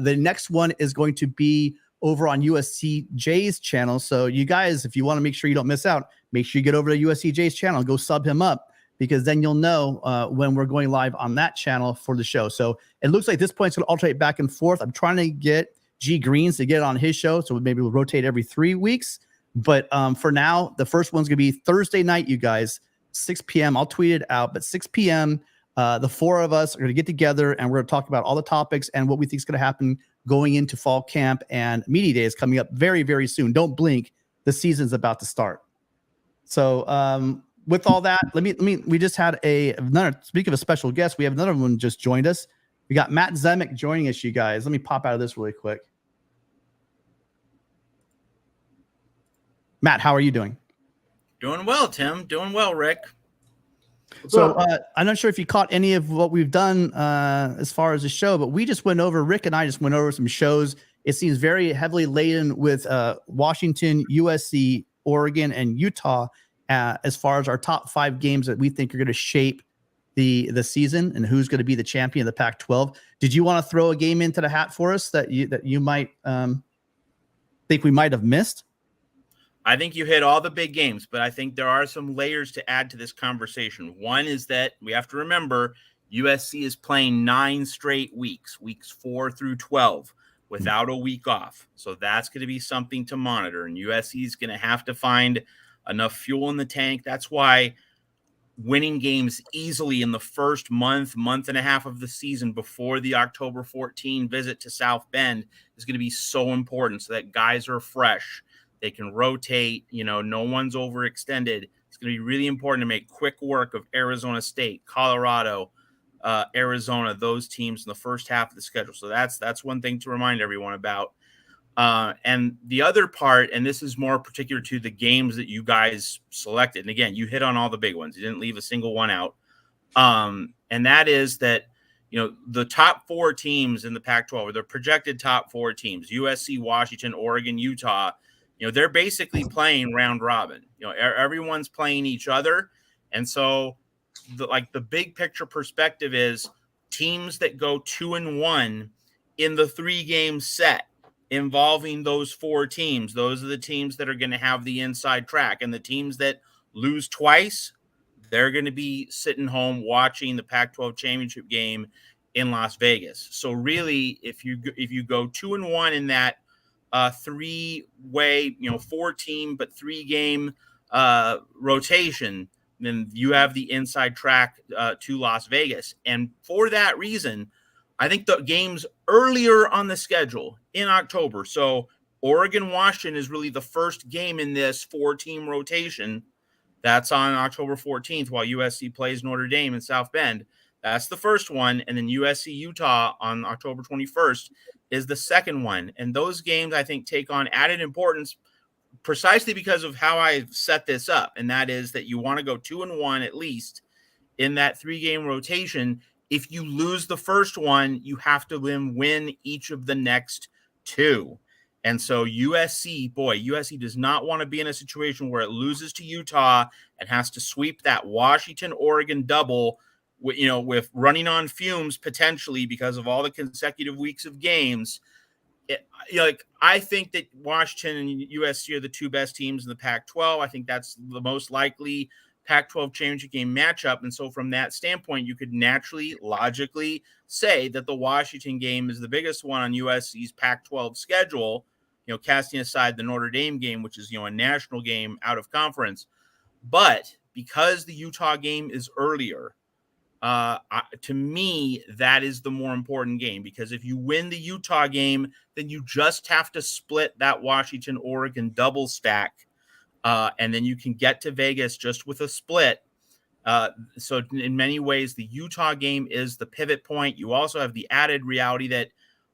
The next one is going to be over on USCJ's channel. So you guys, if you want to make sure you don't miss out, make sure you get over to USCJ's channel and go sub him up, because then you'll know when we're going live on that channel for the show. So it looks like this point's going to alternate back and forth. I'm trying to get G Greens to get on his show, so maybe we'll rotate every 3 weeks. But for now, the first one's going to be Thursday night, you guys, 6 p.m. I'll tweet it out, but 6 p.m., the four of us are going to get together and we're going to talk about all the topics and what we think is going to happen going into fall camp, and media day is coming up very, very soon. Don't blink. The season's about to start. So with all that, we just had another, speak of a special guest, we have another one just joined us. We got Matt Zemek joining us, you guys. Let me pop out of this really quick. Matt, how are you doing? Doing well, Tim. Doing well, Rick. So I'm not sure if you caught any of what we've done as far as the show, but Rick and I just went over some shows. It seems very heavily laden with Washington, USC, Oregon, and Utah as far as our top 5 games that we think are going to shape the season and who's going to be the champion of the Pac-12. Did you want to throw a game into the hat for us that you might think we might have missed? I think you hit all the big games, but I think there are some layers to add to this conversation. One is that we have to remember USC is playing 9 straight weeks 4 through 12, without a week off. So that's going to be something to monitor, and USC is going to have to find enough fuel in the tank. That's why winning games easily in the first month and a half of the season before the October 14 visit to South Bend is going to be so important, so that guys are fresh. They can rotate, no one's overextended. It's going to be really important to make quick work of Arizona State, Colorado, Arizona, those teams in the first half of the schedule. So that's one thing to remind everyone about. And the other part, and this is more particular to the games that you guys selected. And again, you hit on all the big ones. You didn't leave a single one out. And that is that, the top 4 teams in the Pac-12, or the projected top 4 teams, USC, Washington, Oregon, Utah, they're basically playing round robin. Everyone's playing each other. And so the big picture perspective is teams that go 2-1 in the 3-game set involving those 4 teams. Those are the teams that are going to have the inside track, and the teams that lose twice, they're going to be sitting home watching the Pac-12 championship game in Las Vegas. So really, if you go 2-1 in that 3-way, 4-team but 3-game rotation, then you have the inside track to Las Vegas. And for that reason, I think the games earlier on the schedule in October, so Oregon-Washington is really the first game in this 4-team rotation. That's on October 14th while USC plays Notre Dame in South Bend. That's the first one. And then USC-Utah on October 21st is the second one. And those games, I think, take on added importance precisely because of how I've set this up. And that is that you want to go 2-1 at least in that 3-game rotation. If you lose the first one, you have to then win each of the next 2. And so USC does not want to be in a situation where it loses to Utah and has to sweep that Washington-Oregon double, with running on fumes potentially because of all the consecutive weeks of games. I think that Washington and USC are the 2 best teams in the Pac-12. I think that's the most likely Pac-12 championship game matchup. And so from that standpoint, you could naturally, logically say that the Washington game is the biggest one on USC's Pac-12 schedule, casting aside the Notre Dame game, which is, a national game out of conference. But because the Utah game is earlier, to me, that is the more important game, because if you win the Utah game, then you just have to split that Washington-Oregon double stack. And then you can get to Vegas just with a split. So in many ways, the Utah game is the pivot point. You also have the added reality that,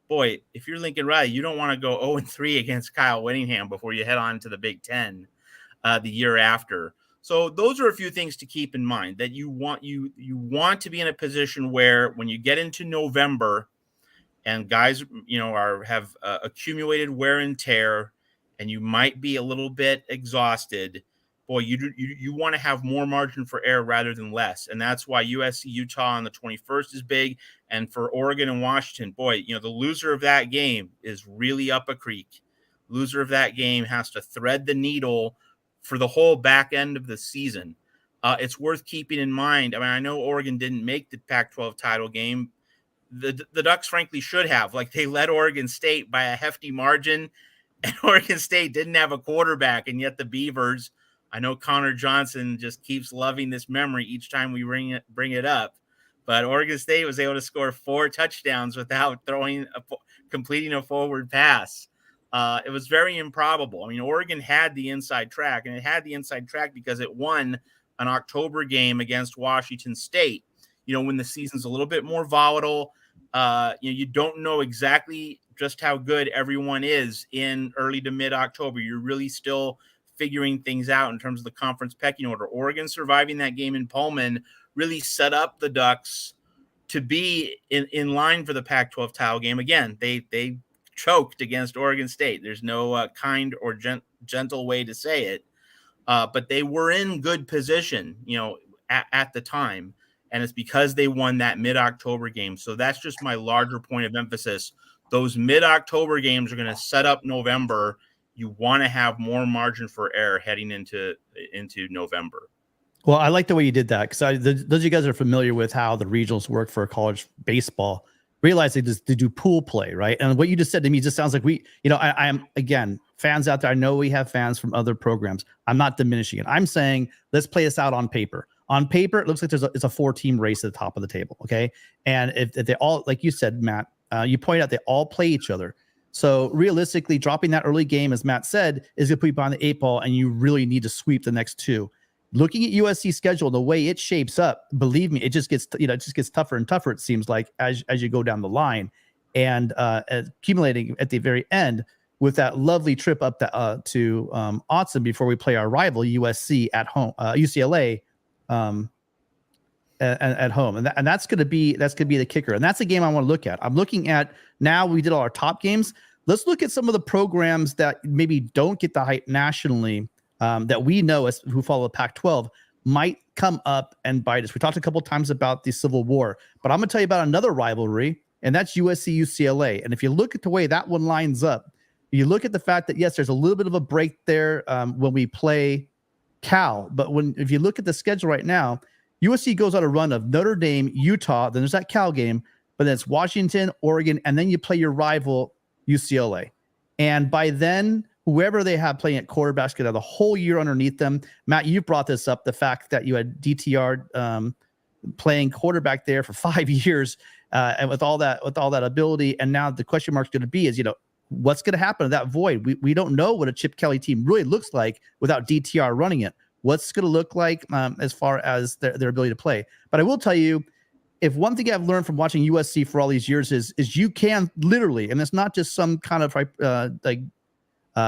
boy, if you're Lincoln Riley, you don't want to go 0-3 against Kyle Whittingham before you head on to the Big Ten the year after. So those are a few things to keep in mind, that you want to be in a position where when you get into November and guys, have accumulated wear and tear, and you might be a little bit exhausted, boy, you want to have more margin for error rather than less. And that's why USC Utah on the 21st is big. And for Oregon and Washington, boy, the loser of that game is really up a creek. Loser of that game has to thread the needle for the whole back end of the season. It's worth keeping in mind. I mean, I know Oregon didn't make the Pac-12 title game. The Ducks frankly should have. They led Oregon State by a hefty margin. and Oregon State didn't have a quarterback, and yet the Beavers, I know Connor Johnson just keeps loving this memory each time we bring it up, but Oregon State was able to score 4 touchdowns without completing a forward pass. It was very improbable. I mean, Oregon had the inside track, and it had the inside track because it won an October game against Washington State. You know, when the season's a little bit more volatile, you don't know exactly just how good everyone is in early to mid-October. You're really still figuring things out in terms of the conference pecking order. Oregon surviving that game in Pullman really set up the Ducks to be in line for the Pac-12 title game. Again, they choked against Oregon State. There's no kind or gentle way to say it, but they were in good position, at the time. And it's because they won that mid-October game. So that's just my larger point of emphasis. Those mid-October games are going to set up November. You want to have more margin for error heading into November. Well, I like the way you did that, because those of you guys are familiar with how the regionals work for college baseball. Realize they do pool play, right? And what you just said to me just sounds like I am, again, fans out there. I know we have fans from other programs. I'm not diminishing it. I'm saying let's play this out on paper. On paper, it looks like it's a 4-team race at the top of the table, okay? And if they all, like you said, Matt, you pointed out they all play each other. So realistically, dropping that early game, as Matt said, is going to put you behind the 8 ball, and you really need to sweep the next 2. Looking at USC's schedule, the way it shapes up, believe me, it just gets tougher and tougher. It seems like as you go down the line, and accumulating at the very end with that lovely trip up to Autzen before we play our rival USC at home, UCLA. At home, and that's going to be the kicker, and that's a game I want to look at. I'm looking at, now we did all our top games. Let's look at some of the programs that maybe don't get the hype nationally, that we know as who follow the Pac-12 might come up and bite us. We talked a couple of times about the Civil War, but I'm going to tell you about another rivalry, and that's USC UCLA. And if you look at the way that one lines up, you look at the fact that yes, there's a little bit of a break there when we play Cal, but if you look at the schedule right now, USC goes on a run of Notre Dame, Utah, then there's that Cal game, but then it's Washington, Oregon, and then you play your rival UCLA. And by then, whoever they have playing at quarterback's going to have the whole year underneath them. Matt, you brought this up, the fact that you had DTR playing quarterback there for 5 years, and with all that ability. And now the question mark is going to be is, what's going to happen to that void? We don't know what a Chip Kelly team really looks like without DTR running it. What's going to look like as far as their ability to play. But I will tell you, if one thing I've learned from watching USC for all these years is you can literally, and it's not just some kind of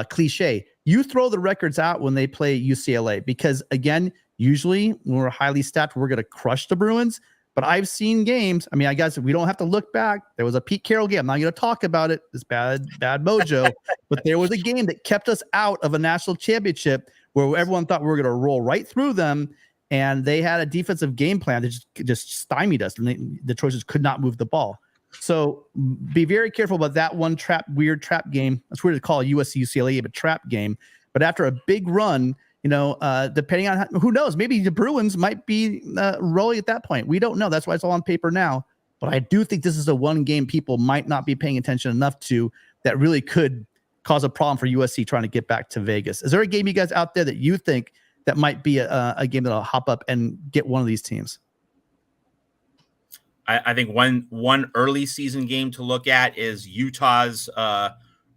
cliche, you throw the records out when they play UCLA, because again, usually when we're highly stacked, we're going to crush the Bruins. But I've seen games. I mean, I guess we don't have to look back. There was a Pete Carroll game. I'm not going to talk about it. It's bad mojo. But there was a game that kept us out of a national championship where everyone thought we were going to roll right through them, and they had a defensive game plan that just stymied us, and the Trojans could not move the ball. So be very careful about that one weird trap game. That's weird to call a USC UCLA a trap game. But after a big run, depending on who knows, maybe the Bruins might be rolling at that point. We don't know. That's why it's all on paper now. But I do think this is a one game people might not be paying attention enough to, that really could cause a problem for USC trying to get back to Vegas. Is there a game you guys out there that you think that might be a game that'll hop up and get one of these teams? I think one early season game to look at is Utah's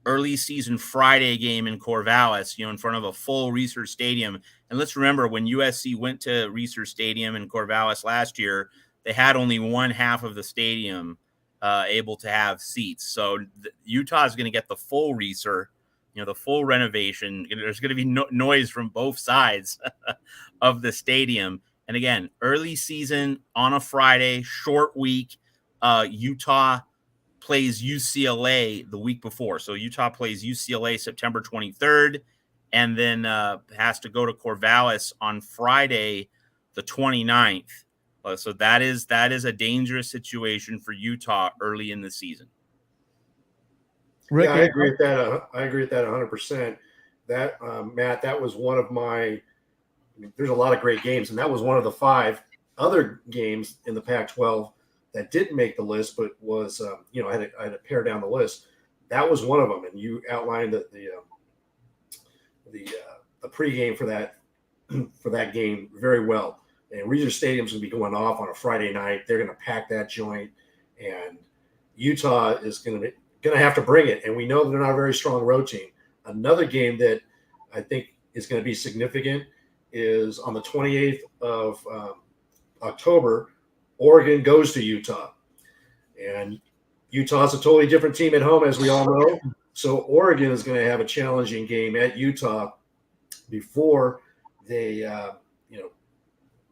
early season Friday game in Corvallis, in front of a full Research Stadium. And let's remember, when USC went to Research Stadium in Corvallis last year, they had only one half of the stadium able to have seats. So Utah is going to get the full Research, the full renovation. There's going to be noise from both sides of the stadium. And again, early season on a Friday, short week. Utah plays UCLA the week before. So Utah plays UCLA September 23rd, and then has to go to Corvallis on Friday, the 29th. So that is a dangerous situation for Utah early in the season. Rick, yeah, I agree with that. I agree with that 100%. That Matt, that was one of my. There's a lot of great games, and that was one of the 5 other games in the Pac-12 that didn't make the list, but was I had to pare down the list. That was one of them, and you outlined the the pregame for that game very well. And Regent Stadium's going to be going off on a Friday night. They're going to pack that joint, and Utah is going to have to bring it. And we know they're not a very strong road team. Another game that I think is going to be significant is on the 28th of October. Oregon goes to Utah, and Utah's a totally different team at home, as we all know. So Oregon is going to have a challenging game at Utah before they,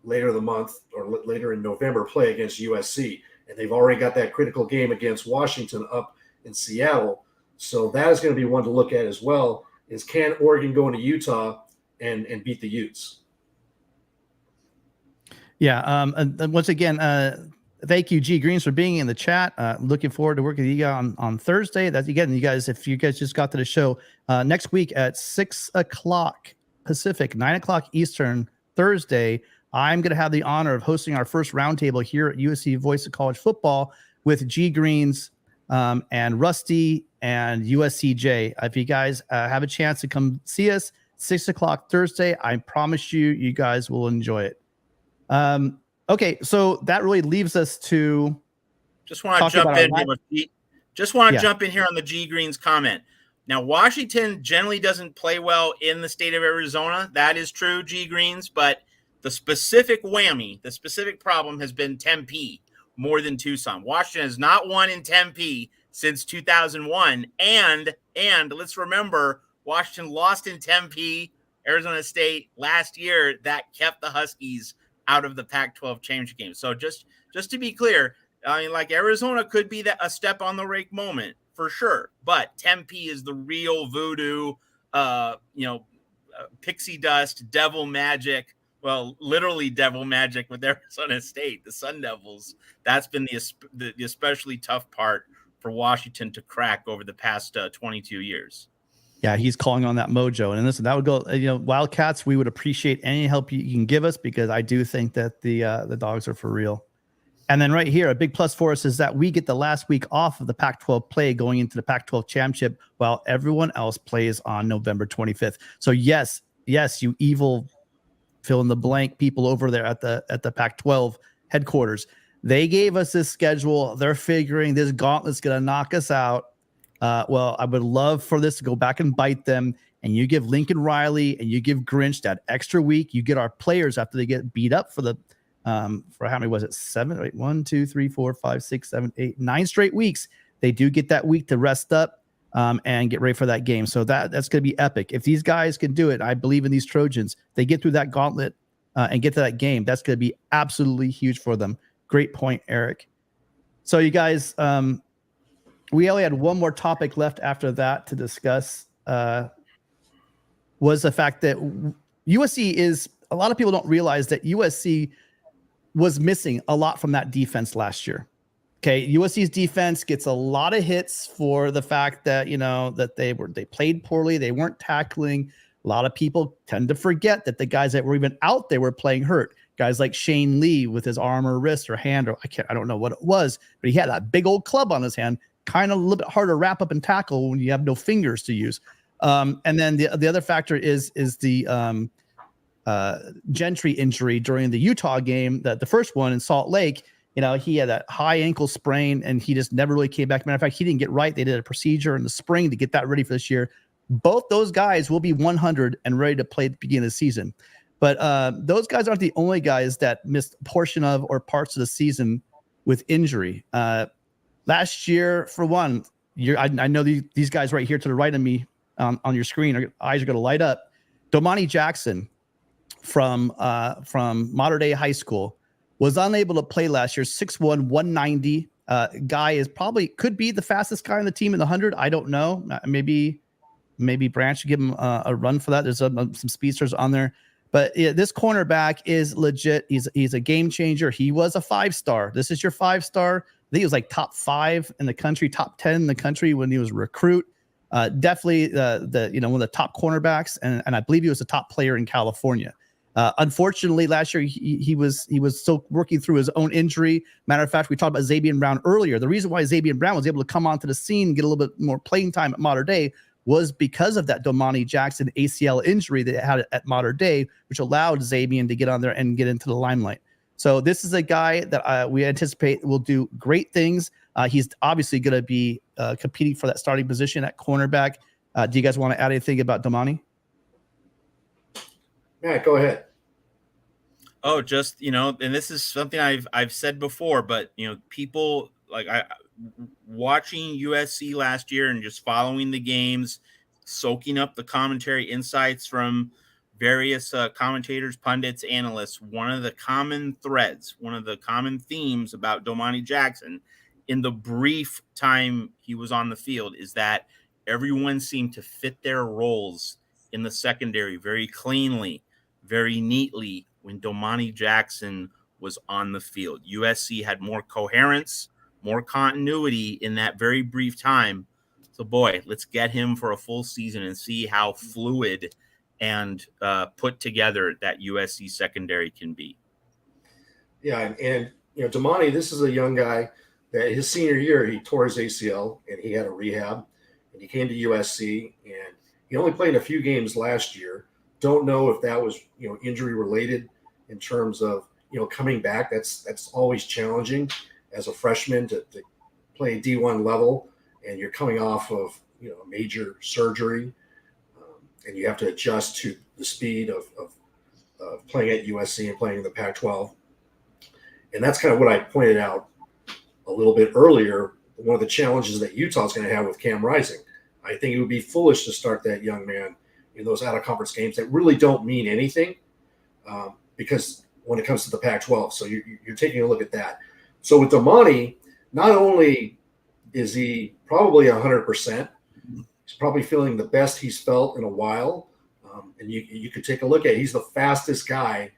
later the month or later in November play against USC. And they've already got that critical game against Washington up in Seattle. So that is going to be one to look at as well, is can Oregon go into Utah and beat the Utes? Yeah. And once again, thank you, G Greens, for being in the chat. Looking forward to working with you on Thursday. That's again, you guys, if you guys just got to the show next week at 6 o'clock Pacific, 9 o'clock Eastern, Thursday, I'm going to have the honor of hosting our first roundtable here at USC Voice of College Football with G Greens and Rusty and USCJ. If you guys have a chance to come see us, 6 o'clock Thursday, I promise you guys will enjoy it. Okay, so that really leaves us to just want to jump in here. Jump in here on the G Greens comment. Now, Washington generally doesn't play well in the state of Arizona. That is true, G Greens, but the specific whammy, the specific problem has been Tempe more than Tucson. Washington has not won in Tempe since 2001. And let's remember, Washington lost in Tempe, Arizona State last year. That kept the Huskies out of the Pac-12 championship game. So just to be clear, I mean, like Arizona could be a step on the rake moment for sure, but Tempe is the real voodoo, pixie dust, devil magic. Well, literally devil magic with Arizona State, the Sun Devils. That's been the especially tough part for Washington to crack over the past 22 years. Yeah, he's calling on that mojo. And listen, that would go, Wildcats, we would appreciate any help you can give us, because I do think that the dogs are for real. And then right here, a big plus for us is that we get the last week off of the Pac-12 play going into the Pac-12 championship while everyone else plays on November 25th. So yes, you evil fill in the blank people over there at the Pac-12 headquarters. They gave us this schedule. They're figuring this gauntlet's going to knock us out. Well, I would love for this to go back and bite them, and you give Lincoln Riley and you give Grinch that extra week. You get our players after they get beat up for for how many was it? 7, 8, 1, 2, 3, 4, 5, 6, 7, 8, 9 straight weeks. They do get that week to rest up and get ready for that game. So that's going to be epic. If these guys can do it, I believe in these Trojans. They get through that gauntlet and get to that game. That's going to be absolutely huge for them. Great point, Eric. So you guys, we only had one more topic left after that to discuss, was the fact that USC is, a lot of people don't realize that USC was missing a lot from that defense last year. Okay, USC's defense gets a lot of hits for the fact that, that they played poorly, they weren't tackling. A lot of people tend to forget that the guys that were even out there were playing hurt. Guys like Shane Lee with his arm or wrist or hand, or I don't know what it was, but he had that big old club on his hand, kind of a little bit harder to wrap up and tackle when you have no fingers to use. And then the other factor is the Gentry injury during the Utah game, that the first one in Salt Lake. He had that high ankle sprain and he just never really came back. Matter of fact, he didn't get right. They did a procedure in the spring to get that ready for this year. Both those guys will be 100 and ready to play at the beginning of the season. But those guys aren't the only guys that missed a portion of or parts of the season with injury. Last year, for one, I know these guys right here to the right of me on your screen, your eyes are going to light up. Domani Jackson from Mater Dei High School was unable to play last year. 6'1", 190. Guy could be the fastest guy on the team in the 100. I don't know. Maybe Branch should give him a run for that. There's some speedsters on there. But this cornerback is legit. He's a game changer. He was a 5-star. This is your 5-star. I think he was like top 5 in the country, top 10 in the country when he was a recruit. Definitely one of the top cornerbacks, and I believe he was a top player in California. Unfortunately, last year he was still working through his own injury. Matter of fact, we talked about Zabien Brown earlier. The reason why Zabien Brown was able to come onto the scene and get a little bit more playing time at Mater Dei was because of that Domani Jackson ACL injury that it had at Modern Day, which allowed Zabien to get on there and get into the limelight. So this is a guy that we anticipate will do great things. He's obviously going to be competing for that starting position at cornerback. Do you guys want to add anything about Domani? Matt, go ahead. Oh, just, and this is something I've said before, but people like watching USC last year and just following the games, soaking up the commentary insights from various commentators, pundits, analysts. One of the common threads, one of the common themes about Domani Jackson in the brief time he was on the field is that everyone seemed to fit their roles in the secondary very cleanly, very neatly when Domani Jackson was on the field. USC had more coherence, more continuity in that very brief time. So, boy, let's get him for a full season and see how fluid and put together that USC secondary can be. Yeah, and Domani, this is a young guy that his senior year, he tore his ACL and he had a rehab, and he came to USC, and he only played a few games last year. Don't know if that was injury related in terms of coming back. That's always challenging as a freshman to play D1 level, and you're coming off of a major surgery, and you have to adjust to the speed of playing at USC and playing in the Pac-12. And that's kind of what I pointed out a little bit earlier. One of the challenges that Utah's going to have with Cam Rising. I think it would be foolish to start that young man in those out-of-conference games that really don't mean anything, because when it comes to the Pac-12. So you're taking a look at that. So with Domani, not only is he probably 100%, he's probably feeling the best he's felt in a while. And you could take a look at it. He's the fastest guy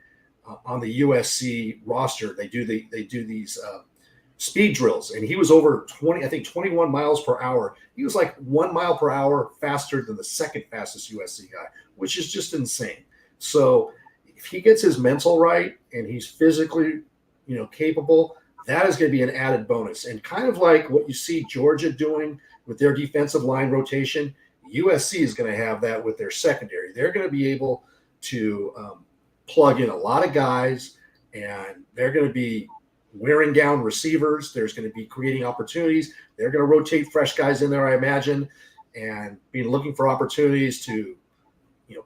on the USC roster. They do these speed drills, and he was over 21 miles per hour. He was like 1 mile per hour faster than the second fastest USC guy, which is just insane. So if he gets his mental right and he's physically, capable, that is going to be an added bonus. And kind of like what you see Georgia doing with their defensive line rotation, USC is going to have that with their secondary. They're going to be able to plug in a lot of guys, and they're going to be wearing down receivers. There's going to be creating opportunities. They're going to rotate fresh guys in there, I imagine, and be looking for opportunities to,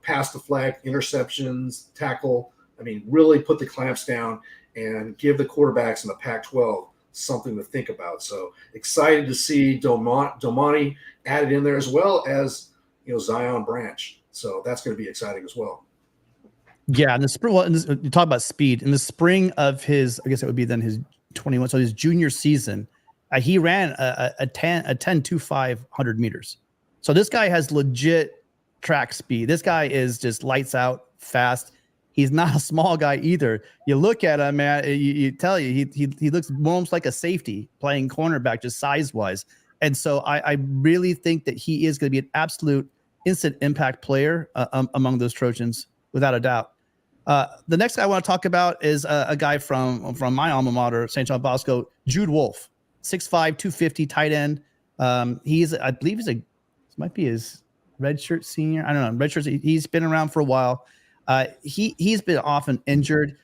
pass deflect, interceptions, tackle. I mean, really put the clamps down and give the quarterbacks in the Pac-12 something to think about. So excited to see Domani added in there, as well as, Zion Branch. So that's going to be exciting as well. Yeah, in the spring, you talk about speed. In the spring of his, I guess it would be then his 21, so his junior season, he ran a 10.25 100 meters. So this guy has legit track speed. This guy is just lights out fast. He's not a small guy either. You look at him, man, he looks almost like a safety playing cornerback, just size-wise. And so I really think that he is going to be an absolute instant impact player among those Trojans, without a doubt. The next guy I want to talk about is a guy from my alma mater, St. John Bosco, Jude Wolfe, 6'5", 250 tight end. I believe this might be his redshirt senior. I don't know, redshirt. He's been around for a while. He's been often injured.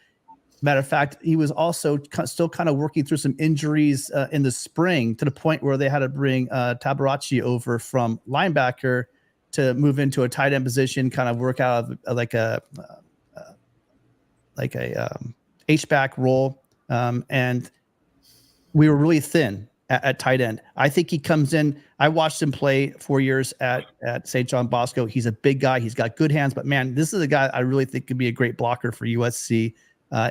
Matter of fact, he was also still kind of working through some injuries in the spring, to the point where they had to bring Tabarachi over from linebacker to move into a tight end position, kind of work out of like a H-back role. And we were really thin at tight end. I think he comes in. I watched him play 4 years at St. John Bosco. He's a big guy. He's got good hands, but man, this is a guy I really think could be a great blocker for USC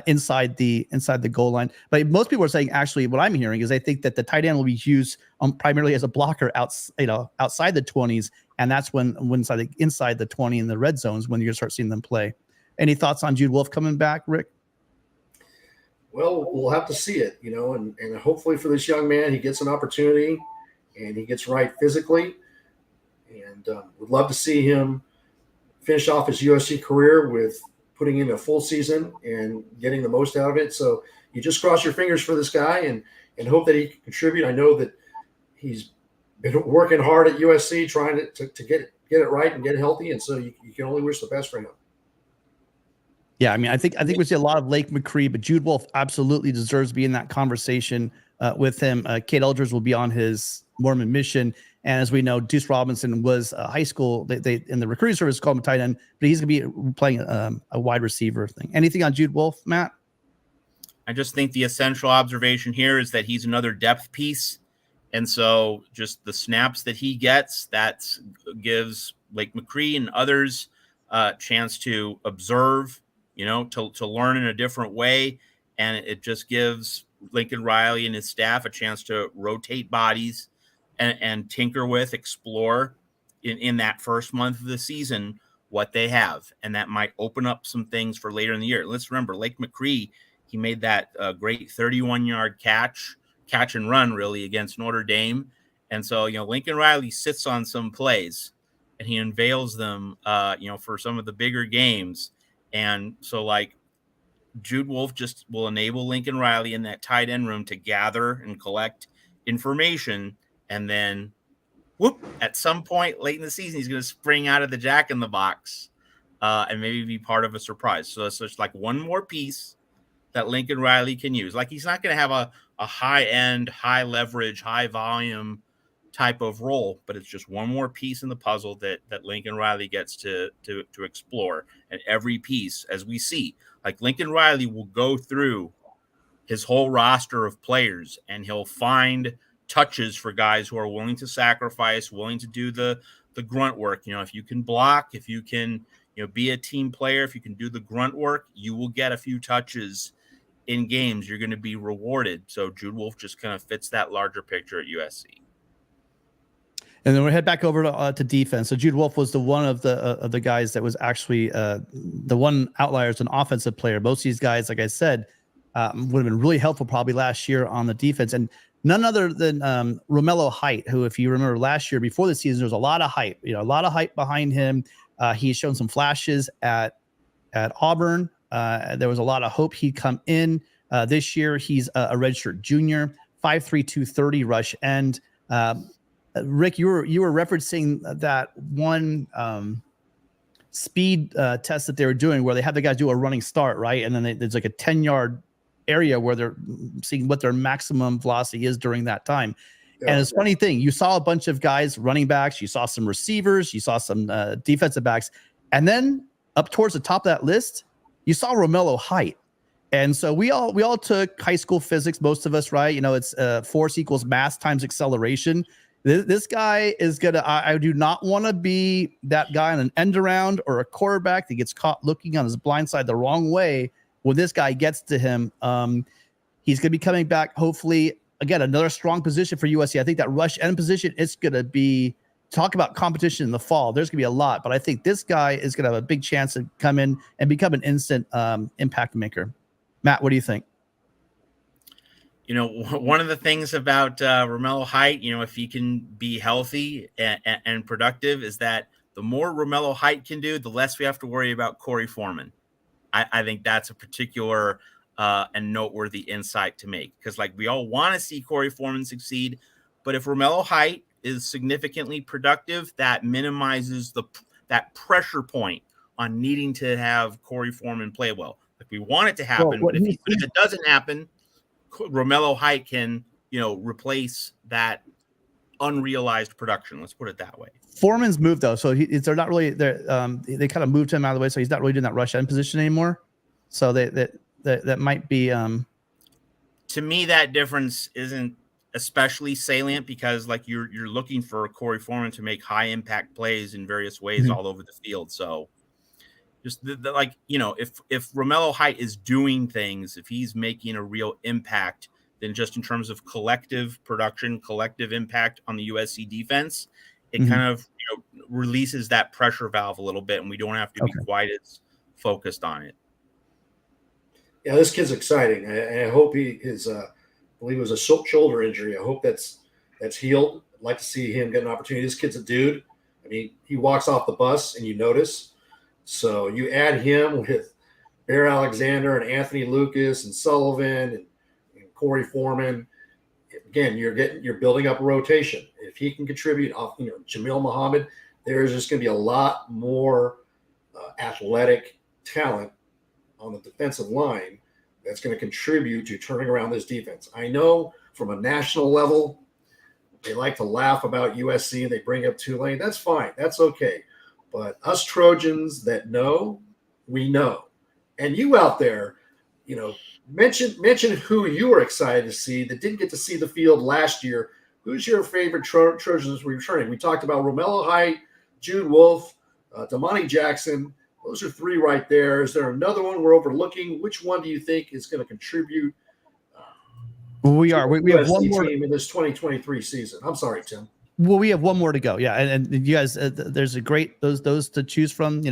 inside the goal line. But most people are saying, actually, what I'm hearing is they think that the tight end will be used primarily as a blocker outside the 20s, and that's when inside the 20 in the red zones when you're gonna start seeing them play. Any thoughts on Jude Wolfe coming back, Rick? Well, we'll have to see it, and hopefully for this young man, he gets an opportunity and he gets right physically, and would love to see him finish off his USC career with putting in a full season and getting the most out of it. So you just cross your fingers for this guy and hope that he can contribute. I know that he's been working hard at USC trying to get get it right and get healthy. And so you can only wish the best for him. Yeah, I mean, I think we see a lot of Lake McCree, but Jude Wolf absolutely deserves to be in that conversation with him. Kate Eldridge will be on his Mormon mission, and as we know, Deuce Robinson was high school. They in the recruiting service called him a tight end, but he's going to be playing a wide receiver thing. Anything on Jude Wolf, Matt? I just think the essential observation here is that he's another depth piece, and so just the snaps that he gets, that gives Lake McCree and others a chance to observe, to learn in a different way. And it just gives Lincoln Riley and his staff a chance to rotate bodies and tinker with, explore in that first month of the season what they have. And that might open up some things for later in the year. Let's remember Lake McCree, he made that great 31-yard catch and run really against Notre Dame. And so, Lincoln Riley sits on some plays and he unveils them, for some of the bigger games. And so, like, Jude Wolf just will enable Lincoln Riley in that tight end room to gather and collect information. And then, at some point late in the season, he's going to spring out of the jack in the box and maybe be part of a surprise. So it's just like one more piece that Lincoln Riley can use. Like, he's not going to have a high-end, high-leverage, high-volume type of role, but it's just one more piece in the puzzle that Lincoln Riley gets to explore. And every piece, as we see, like, Lincoln Riley will go through his whole roster of players and he'll find touches for guys who are willing to sacrifice, willing to do the grunt work. If you can block, if you can, be a team player, if you can do the grunt work, you will get a few touches in games. You're going to be rewarded. So Jude Wolf just kind of fits that larger picture at USC. And then we head back over to defense. So Jude Wolf was the one of the guys that was actually the one outlier as an offensive player. Most of these guys, like I said, would have been really helpful probably last year on the defense. And none other than Romello Height, who, if you remember last year before the season, there was a lot of hype. A lot of hype behind him. He's shown some flashes at Auburn. There was a lot of hope he'd come in. This year, he's a redshirt junior, 5'3", 230 rush end. Rick, you were referencing that one speed test that they were doing where they had the guys do a running start, right? And then there's like a 10-yard area where they're seeing what their maximum velocity is during that time. Yeah. And it's a funny thing. You saw a bunch of guys, running backs, you saw some receivers, you saw some defensive backs, and then up towards the top of that list, you saw Romello Height. And so we all took high school physics, most of us, right? It's force equals mass times acceleration. This guy is I do not want to be that guy on an end around or a quarterback that gets caught looking on his blind side the wrong way when this guy gets to him. He's going to be coming back, hopefully, again, another strong position for USC. I think that rush end position, it's going to be, talk about competition in the fall. There's going to be a lot, but I think this guy is going to have a big chance to come in and become an instant impact maker. Matt, what do you think? One of the things about Romello Height, if he can be healthy and productive, is that the more Romello Height can do, the less we have to worry about Corey Foreman. I think that's a particular and noteworthy insight to make, because we all want to see Corey Foreman succeed, but if Romello Height is significantly productive, that minimizes that pressure point on needing to have Corey Foreman play well. We want it to happen, but if it doesn't happen, Romello Height can, replace that unrealized production. Let's put it that way. Foreman's moved though, so they're not really there. They kind of moved him out of the way, so he's not really doing that rush end position anymore. So that might be. To me, that difference isn't especially salient because, you're looking for Corey Foreman to make high impact plays in various ways all over the field. So. Just if Romello Height is doing things, if he's making a real impact, then just in terms of collective production, collective impact on the USC defense, it kind of releases that pressure valve a little bit, and we don't have to be quite as focused on it. Yeah, this kid's exciting. I hope I believe it was a shoulder injury. I hope that's healed. I'd like to see him get an opportunity. This kid's a dude. I mean, he walks off the bus and you notice. So you add him with Bear Alexander and Anthony Lucas and Sullivan and Corey Foreman. Again, you're building up a rotation. If he can contribute off, Jamil Muhammad, there's just going to be a lot more athletic talent on the defensive line that's going to contribute to turning around this defense. I know from a national level, they like to laugh about USC and they bring up Tulane. That's fine. That's okay. But us Trojans that know, we know. And you out there, mention who you were excited to see that didn't get to see the field last year. Who's your favorite Trojans returning? We talked about Romello Height, Jude Wolfe, Damani Jackson. Those are three right there. Is there another one we're overlooking? Which one do you think is going to contribute? We have one more team in this 2023 season. I'm sorry, Tim. Well, we have one more to go. Yeah, and you guys, there's a great those to choose from.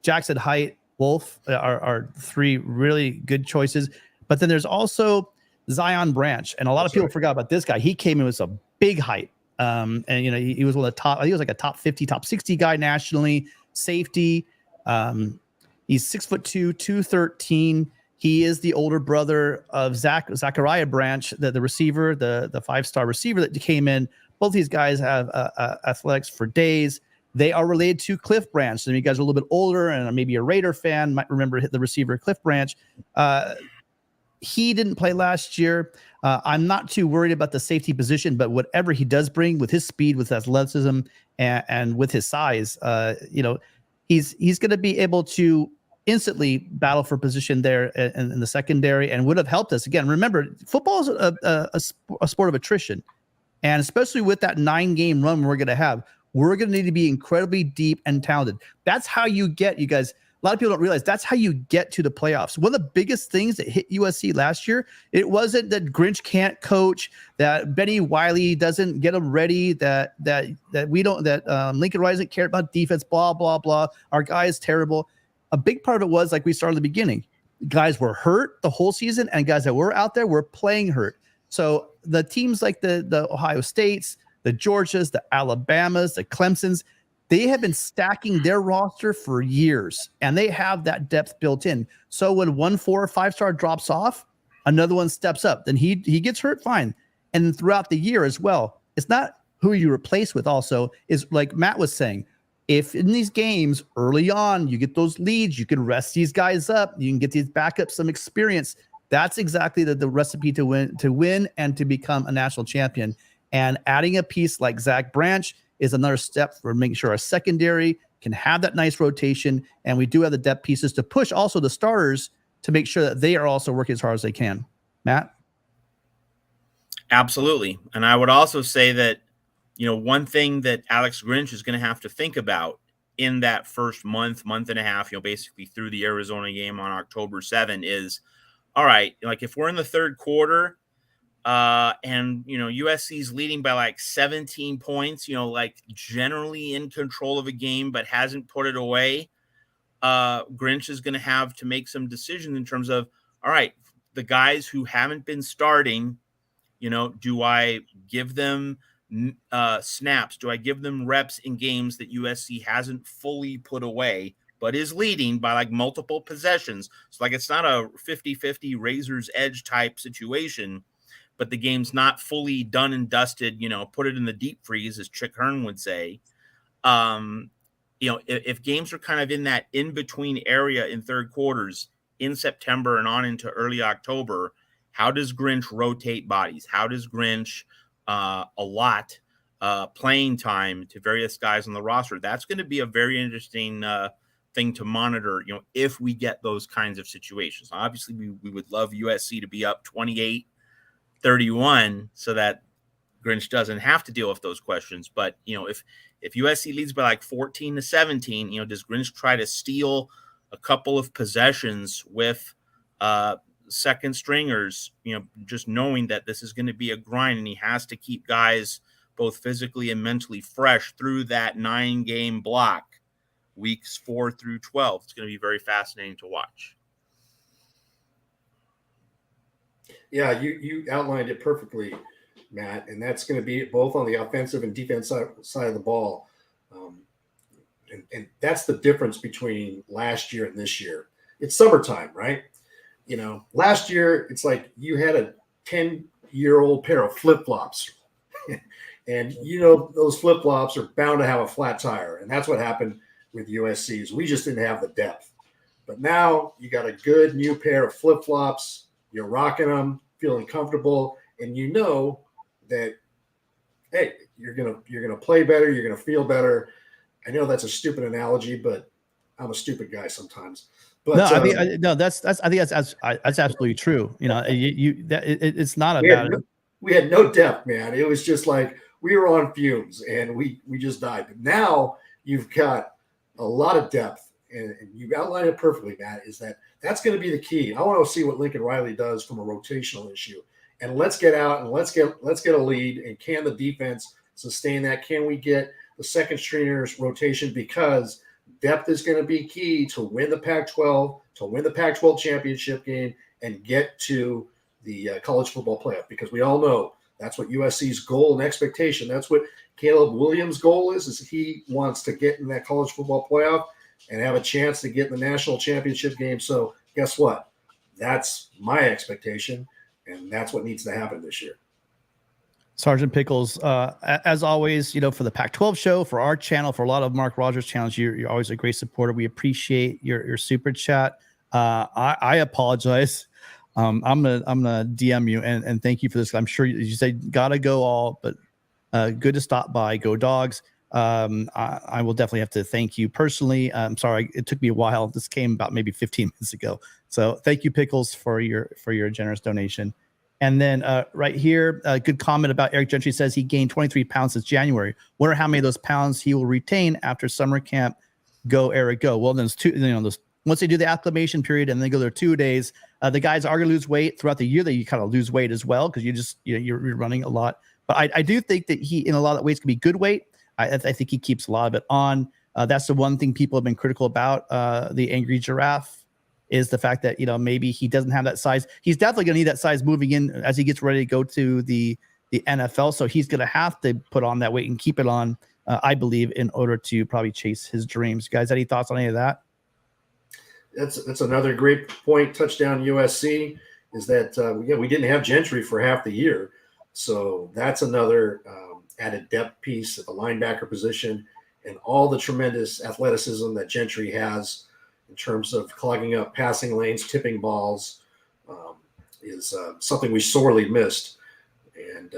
Jackson, Height, Wolf are three really good choices. But then there's also Zion Branch, and a lot of people forgot about this guy. He came in with some big height, and he was one of the top. He was like a top 50, top 60 guy nationally. Safety. He's 6'2", 213. He is the older brother of Zachariah Branch, the receiver, the 5-star receiver that came in. Both these guys have athletics for days. They are related to Cliff Branch. So you guys are a little bit older and maybe a Raider fan might remember the receiver Cliff Branch. He didn't play last year. I'm not too worried about the safety position, but whatever he does bring with his speed, with athleticism, and with his size, he's going to be able to instantly battle for position there in the secondary and would have helped us. Again, remember, football is a sport of attrition. And especially with that 9-game run we're going to have, we're going to need to be incredibly deep and talented. That's how you get, you guys, a lot of people don't realize that's how you get to the playoffs. One of the biggest things that hit USC last year, it wasn't that Grinch can't coach, that Benny Wiley doesn't get them ready, that Lincoln Riley doesn't care about defense, blah, blah, blah. Our guy is terrible. A big part of it was, like we started at the beginning, guys were hurt the whole season, and guys that were out there were playing hurt. So the teams like the Ohio States, the Georgias, the Alabamas, the Clemsons, they have been stacking their roster for years, and they have that depth built in. So when 1 4 or 5-star drops off, another one steps up. Then he gets hurt, fine. And throughout the year as well, it's not who you replace with. Also, is like Matt was saying, if in these games early on you get those leads, you can rest these guys up. You can get these backups some experience. That's exactly the recipe to win and to become a national champion. And adding a piece like Zach Branch is another step for making sure our secondary can have that nice rotation. And we do have the depth pieces to push also the starters to make sure that they are also working as hard as they can. Matt? Absolutely. And I would also say that, one thing that Alex Grinch is going to have to think about in that first month and a half, basically through the Arizona game on October 7 is, all right, like if we're in the third quarter, and USC's leading by like 17 points, like generally in control of a game, but hasn't put it away. Grinch is going to have to make some decisions in terms of, all right, the guys who haven't been starting, do I give them snaps? Do I give them reps in games that USC hasn't fully put away, but is leading by like multiple possessions? So like, it's not a 50-50 razor's edge type situation, but the game's not fully done and dusted, put it in the deep freeze, as Chick Hearn would say. If games are kind of in that in-between area in third quarters in September and on into early October, how does Grinch rotate bodies? How does Grinch allot playing time to various guys on the roster? That's going to be a very interesting thing to monitor, if we get those kinds of situations. Obviously, we would love USC to be up 28-31 so that Grinch doesn't have to deal with those questions. But, if USC leads by like 14-17, does Grinch try to steal a couple of possessions with second stringers, just knowing that this is going to be a grind and he has to keep guys both physically and mentally fresh through that 9-game block, weeks 4 through 12. It's going to be very fascinating to watch. Yeah, you outlined it perfectly, Matt, and that's going to be both on the offensive and defensive side of the ball. And that's the difference between last year and this year. It's summertime, right? Last year, it's like you had a 10-year-old pair of flip-flops. And you know those flip flops are bound to have a flat tire, and that's what happened with USC's. We just didn't have the depth. But now you got a good new pair of flip flops. You're rocking them, feeling comfortable, and you know that, hey, you're gonna play better. You're gonna feel better. I know that's a stupid analogy, but I'm a stupid guy sometimes. But no, that's I think that's absolutely true. You know, it's not about it. We had no depth, man. It was just like we were on fumes and we just died. But now you've got a lot of depth, and you outlined it perfectly, Matt. That's going to be the key. I want to see what Lincoln Riley does from a rotational issue, and let's get out and let's get a lead. And can the defense sustain that? Can we get the second stringers rotation? Because depth is going to be key to win the Pac-12, to win the Pac-12 championship game, and get to the college football playoff. Because we all know that's what USC's goal and expectation. That's what Caleb Williams' goal is he wants to get in that college football playoff and have a chance to get in the national championship game. So guess what? That's my expectation, and that's what needs to happen this year. Sergeant Pickles, as always, you know, for the Pac-12 show, for our channel, for a lot of Mark Rogers channels, you're always a great supporter. We appreciate your super chat. I apologize. I'm gonna DM you and thank you for this. I'm sure you say gotta go all, but good to stop by. Go Dogs. I will definitely have to thank you personally. I'm sorry it took me a while. This came about maybe 15 minutes ago. So thank you, Pickles, for your generous donation. And then right here, a good comment about Eric Gentry says he gained 23 pounds since January. Wonder how many of those pounds he will retain after summer camp. Go, Eric, go. Well, then once they do the acclimation period and they go there 2 days, the guys are going to lose weight throughout the year. That you kind of lose weight as well because you're running a lot. But I do think that he, in a lot of ways, can be good weight. I think he keeps a lot of it on. That's the one thing people have been critical about the Angry Giraffe. Is the fact that, maybe he doesn't have that size. He's definitely going to need that size moving in as he gets ready to go to the NFL. So he's going to have to put on that weight and keep it on, I believe, in order to probably chase his dreams. You guys, any thoughts on any of that? That's another great point. Touchdown USC is that we didn't have Gentry for half the year. So that's another added depth piece at the linebacker position, and all the tremendous athleticism that Gentry has in terms of clogging up passing lanes, tipping balls, is something we sorely missed. And,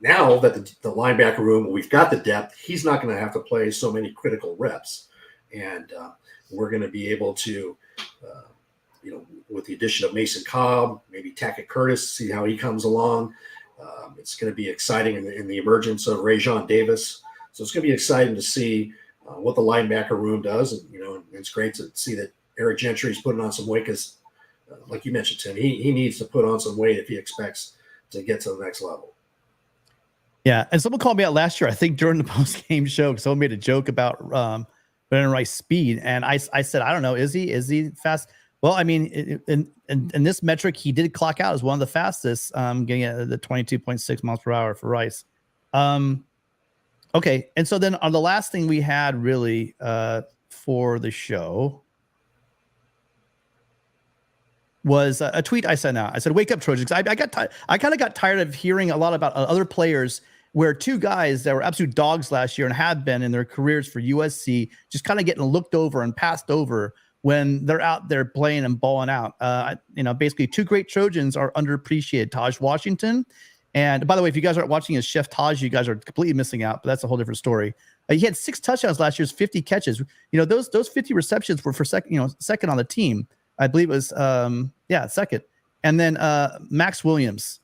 now that the linebacker room, we've got the depth, he's not going to have to play so many critical reps. And we're going to be able to, with the addition of Mason Cobb, maybe Tackett Curtis, see how he comes along. It's going to be exciting in the emergence of Rajon Davis. So it's going to be exciting to see what the linebacker room does. And, it's great to see that Eric Gentry is putting on some weight because, like you mentioned, Tim, he needs to put on some weight if he expects to get to the next level. Yeah. And someone called me out last year, I think during the post-game show, someone made a joke about Brandon Rice speed. And I said, I don't know, is he fast? Well, I mean, in this metric, he did clock out as one of the fastest, getting at the 22.6 miles per hour for Rice. Okay. And so then on the last thing we had really for the show was a tweet I sent out. I said, "Wake up, Trojans." I kind of got tired of hearing a lot about other players where two guys that were absolute dogs last year and have been in their careers for USC just kind of getting looked over and passed over when they're out there playing and balling out. Basically two great Trojans are underappreciated. Taj Washington. And by the way, if you guys aren't watching as Chef Taj, you guys are completely missing out, but that's a whole different story. He had 6 touchdowns last year, 50 catches. Those 50 receptions were for second on the team. I believe it was, second. And then Max Williams,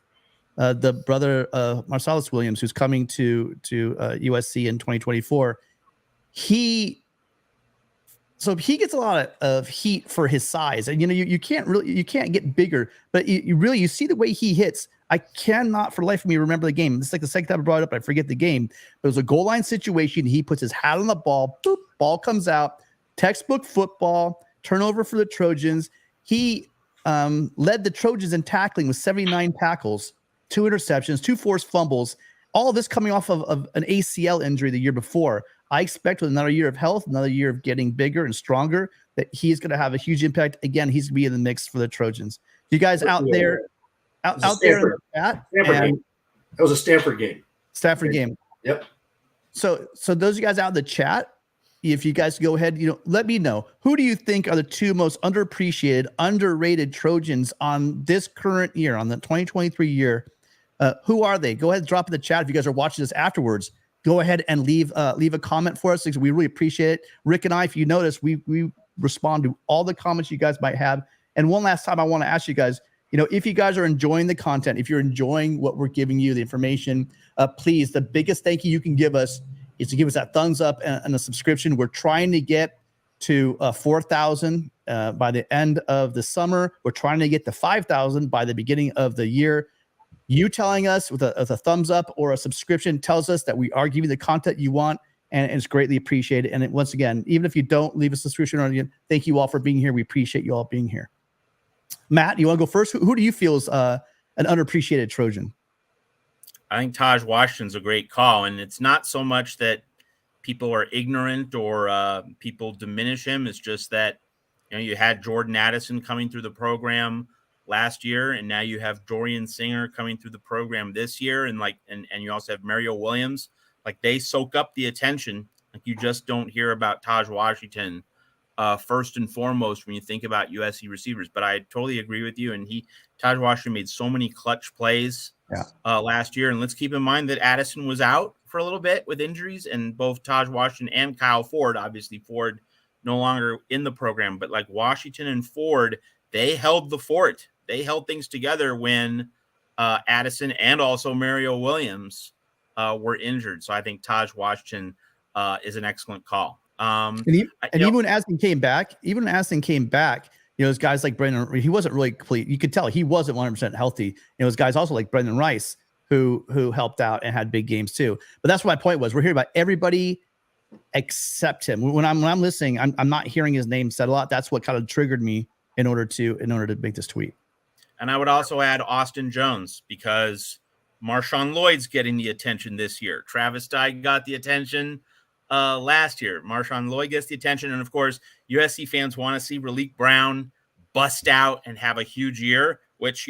the brother of Marcellus Williams, who's coming to USC in 2024. He gets a lot of heat for his size, and you can't get bigger, but you see the way he hits. I cannot for the life of me remember the game. It's like the second time I brought it up, I forget the game. But it was a goal line situation. He puts his hat on the ball, boop, ball comes out, textbook football, turnover for the Trojans. He led the Trojans in tackling with 79 tackles, 2 interceptions, 2 forced fumbles, all of this coming off of an ACL injury the year before. I expect with another year of health, another year of getting bigger and stronger, that he's going to have a huge impact. Again, he's going to be in the mix for the Trojans. You guys out there in the chat? That was a Stanford game. Stanford game. Yep. So those of you guys out in the chat, if you guys go ahead, let me know, who do you think are the two most underappreciated, underrated Trojans on this current year, on the 2023 year? Who are they? Go ahead and drop in the chat. If you guys are watching this afterwards, go ahead and leave a comment for us, because we really appreciate it. Rick and I, if you notice, we respond to all the comments you guys might have. And one last time, I want to ask you guys, if you guys are enjoying the content, if you're enjoying what we're giving you, the information, please, the biggest thank you can give us is to give us that thumbs up and a subscription. We're trying to get to 4,000 by the end of the summer. We're trying to get to 5,000 by the beginning of the year. You telling us with a thumbs up or a subscription tells us that we are giving the content you want, and it's greatly appreciated. And once again, even if you don't leave a subscription on you, thank you all for being here. We appreciate you all being here. Matt, you want to go first? Who do you feel is an underappreciated Trojan? I think Taj Washington's a great call, and it's not so much that people are ignorant or people diminish him. It's just that you had Jordan Addison coming through the program last year, and now you have Dorian Singer coming through the program this year, and you also have Mario Williams. Like, they soak up the attention. Like, you just don't hear about Taj Washington first and foremost when you think about USC receivers. But I totally agree with you. And Taj Washington made so many clutch plays last year. And let's keep in mind that Addison was out for a little bit with injuries, and both Taj Washington and Kyle Ford, obviously Ford no longer in the program, but like Washington and Ford, they held the fort. They held things together when Addison and also Mario Williams were injured. So I think Taj Washington is an excellent call. Even when Aston came back, those guys like Brendan, he wasn't really complete. You could tell he wasn't 100% healthy. It was guys also like Brendan Rice who helped out and had big games too. But that's what my point was. We're hearing about everybody except him. When I'm listening, I'm not hearing his name said a lot. That's what kind of triggered me in order to make this tweet. And I would also add Austin Jones, because Marshawn Lloyd's getting the attention this year. Travis Dye got the attention last year. Marshawn Lloyd gets the attention. And of course, USC fans want to see Reggie Brown bust out and have a huge year, which,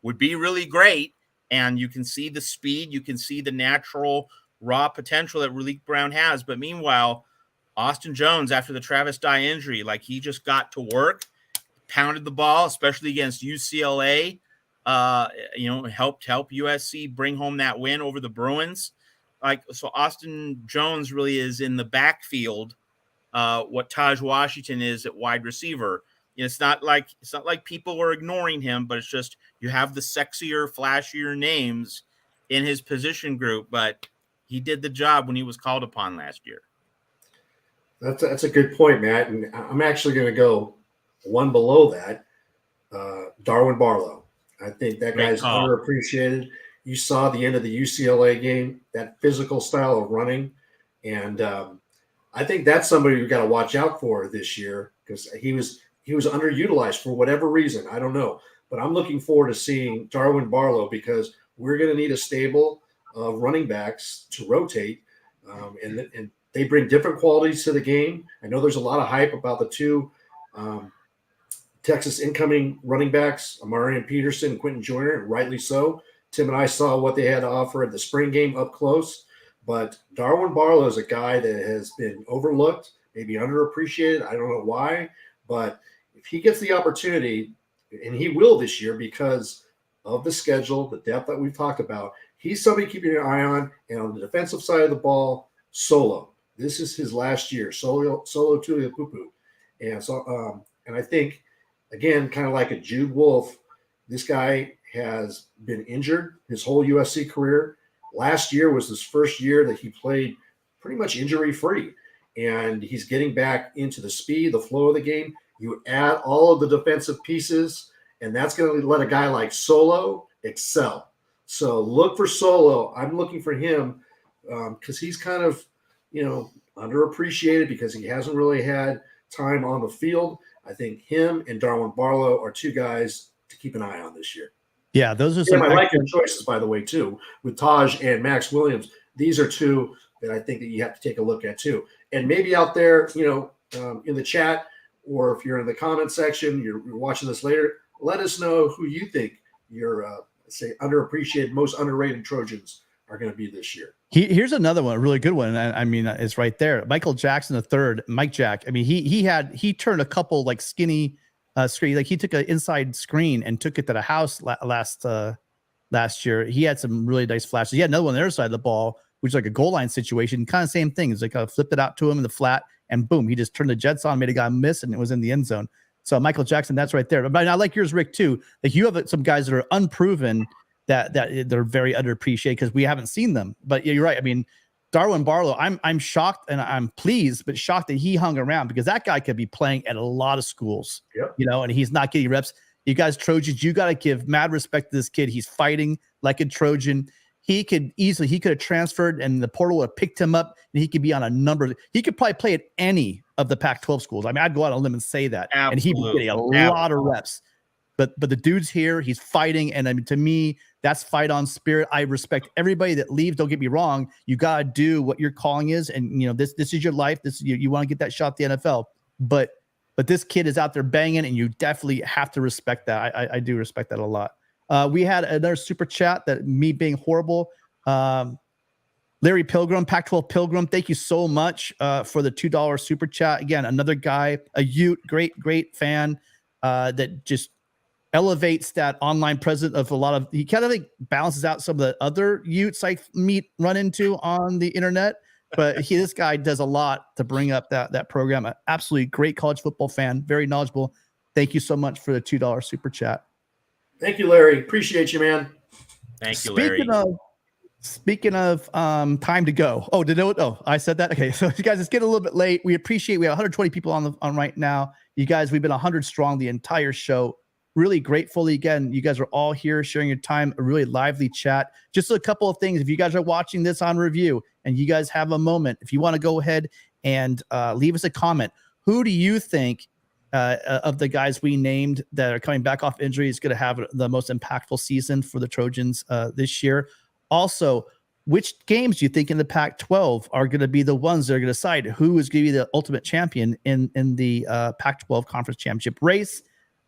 would be really great. And you can see the speed, you can see the natural raw potential that Reggie Brown has. But meanwhile, Austin Jones, after the Travis Dye injury, he just got to work, pounded the ball, especially against UCLA, helped USC bring home that win over the Bruins. So Austin Jones really is in the backfield, what Taj Washington is at wide receiver. It's not like people are ignoring him, but it's just you have the sexier, flashier names in his position group, but he did the job when he was called upon last year. That's a good point, Matt. And I'm actually going to go one below that, Darwin Barlow. I think that guy's underappreciated. You saw the end of the UCLA game, that physical style of running. And I think that's somebody we've got to watch out for this year, because he was underutilized for whatever reason. I don't know. But I'm looking forward to seeing Darwin Barlow, because we're going to need a stable of running backs to rotate. And they bring different qualities to the game. I know there's a lot of hype about the two Texas incoming running backs, Amarian Peterson and Quentin Joyner, and rightly so. Tim and I saw what they had to offer at the spring game up close. But Darwin Barlow is a guy that has been overlooked, maybe underappreciated. I don't know why. But if he gets the opportunity, and he will this year because of the schedule, the depth that we've talked about, he's somebody keeping an eye on. And on the defensive side of the ball, Solo. This is his last year, Solo Tuliaupupu. And so, and I think, again, kind of like a Jude Wolf, this guy has been injured his whole USC career. Last year was his first year that he played pretty much injury-free, and he's getting back into the speed, the flow of the game. You add all of the defensive pieces, and that's going to let a guy like Solo excel. So look for Solo. I'm looking for him because he's kind of, underappreciated because he hasn't really had time on the field. I think him and Darwin Barlow are two guys to keep an eye on this year. Yeah, those are some. I like your choices, by the way, too, with Taj and Max Williams. These are two that I think that you have to take a look at, too. And maybe out there, in the chat, or if you're in the comment section, you're watching this later, let us know who you think your, say, underappreciated, most underrated Trojans are going to be this year. Here's another one, a really good one. I mean, it's right there. Michael Jackson III, Mike Jack. I mean, he turned a couple like skinny screen. Like he took an inside screen and took it to the house last year. He had some really nice flashes. He had another one on the other side of the ball, which is like a goal line situation. Kind of same thing. It's like flipped it out to him in the flat, and boom, he just turned the jets on, made a guy miss, and it was in the end zone. So Michael Jackson, that's right there. But I like yours, Rick, too. Like you have some guys that are unproven that they're very underappreciated because we haven't seen them. But yeah, you're right. I mean, Darwin Barlow, I'm shocked and I'm pleased, but shocked that he hung around because that guy could be playing at a lot of schools, and he's not getting reps. You guys, Trojans, you got to give mad respect to this kid. He's fighting like a Trojan. He could have transferred and the portal would have picked him up and he could be on a number. He could probably play at any of the Pac-12 schools. I mean, I'd go out on a limb and say that. Absolutely. And he'd be getting a lot of reps. But the dude's here, he's fighting, and I mean, to me, that's fight on spirit. I respect everybody that leaves. Don't get me wrong. You gotta do what your calling is, and this is your life. This you want to get that shot at the NFL. But this kid is out there banging, and you definitely have to respect that. I do respect that a lot. We had another super chat that me being horrible. Larry Pilgrim, Pac-12 Pilgrim, thank you so much for the $2 super chat. Again, another guy, a Ute, great fan that just elevates that online presence of a lot of, he kind of like balances out some of the other Utes I run into on the internet, but this guy does a lot to bring up that program. An absolutely great college football fan, very knowledgeable. Thank you so much for the $2 super chat. Thank you, Larry. Appreciate you, man. Thank you, Larry. Speaking of time to go. I said that. Okay, so you guys, it's getting a little bit late. We appreciate. We have 120 people on right now. You guys, we've been 100 strong the entire show. Really grateful. Again, you guys are all here sharing your time. A really lively chat. Just a couple of things. If you guys are watching this on review and you guys have a moment, if you want to go ahead and leave us a comment, who do you think of the guys we named that are coming back off injury is going to have the most impactful season for the Trojans this year? Also, which games do you think in the Pac-12 are going to be the ones that are going to decide who is going to be the ultimate champion in the Pac-12 conference championship race?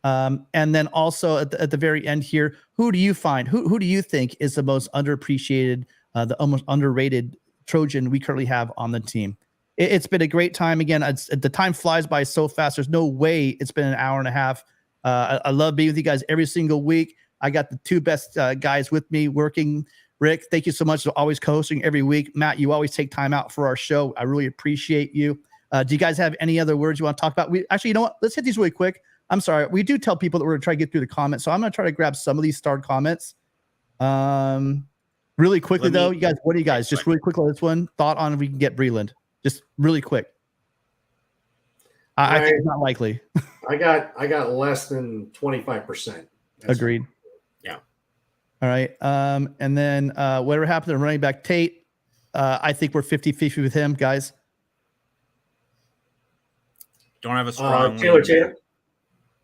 And then also at the very end here, who do you think is the most underappreciated, the almost underrated Trojan we currently have on the team? It's been a great time. Again, the time flies by so fast. There's no way it's been an hour and a half. I love being with you guys every single week. I got the two best guys with me working. Rick, thank you so much for always co-hosting every week. Matt, you always take time out for our show. I really appreciate you. Do you guys have any other words you want to talk about? You know what? Let's hit these really quick. I'm sorry. We do tell people that we're going to try to get through the comments. So I'm going to try to grab some of these starred comments. Really quickly, though, you guys, what do you guys, just really quick on this one, thought on if we can get Breland? Just really quick. I think it's not likely. I got less than 25%. Agreed. Yeah. All right. And then whatever happened to running back Tate, I think we're 50-50 with him, guys. Don't have a strong Taylor Tatum.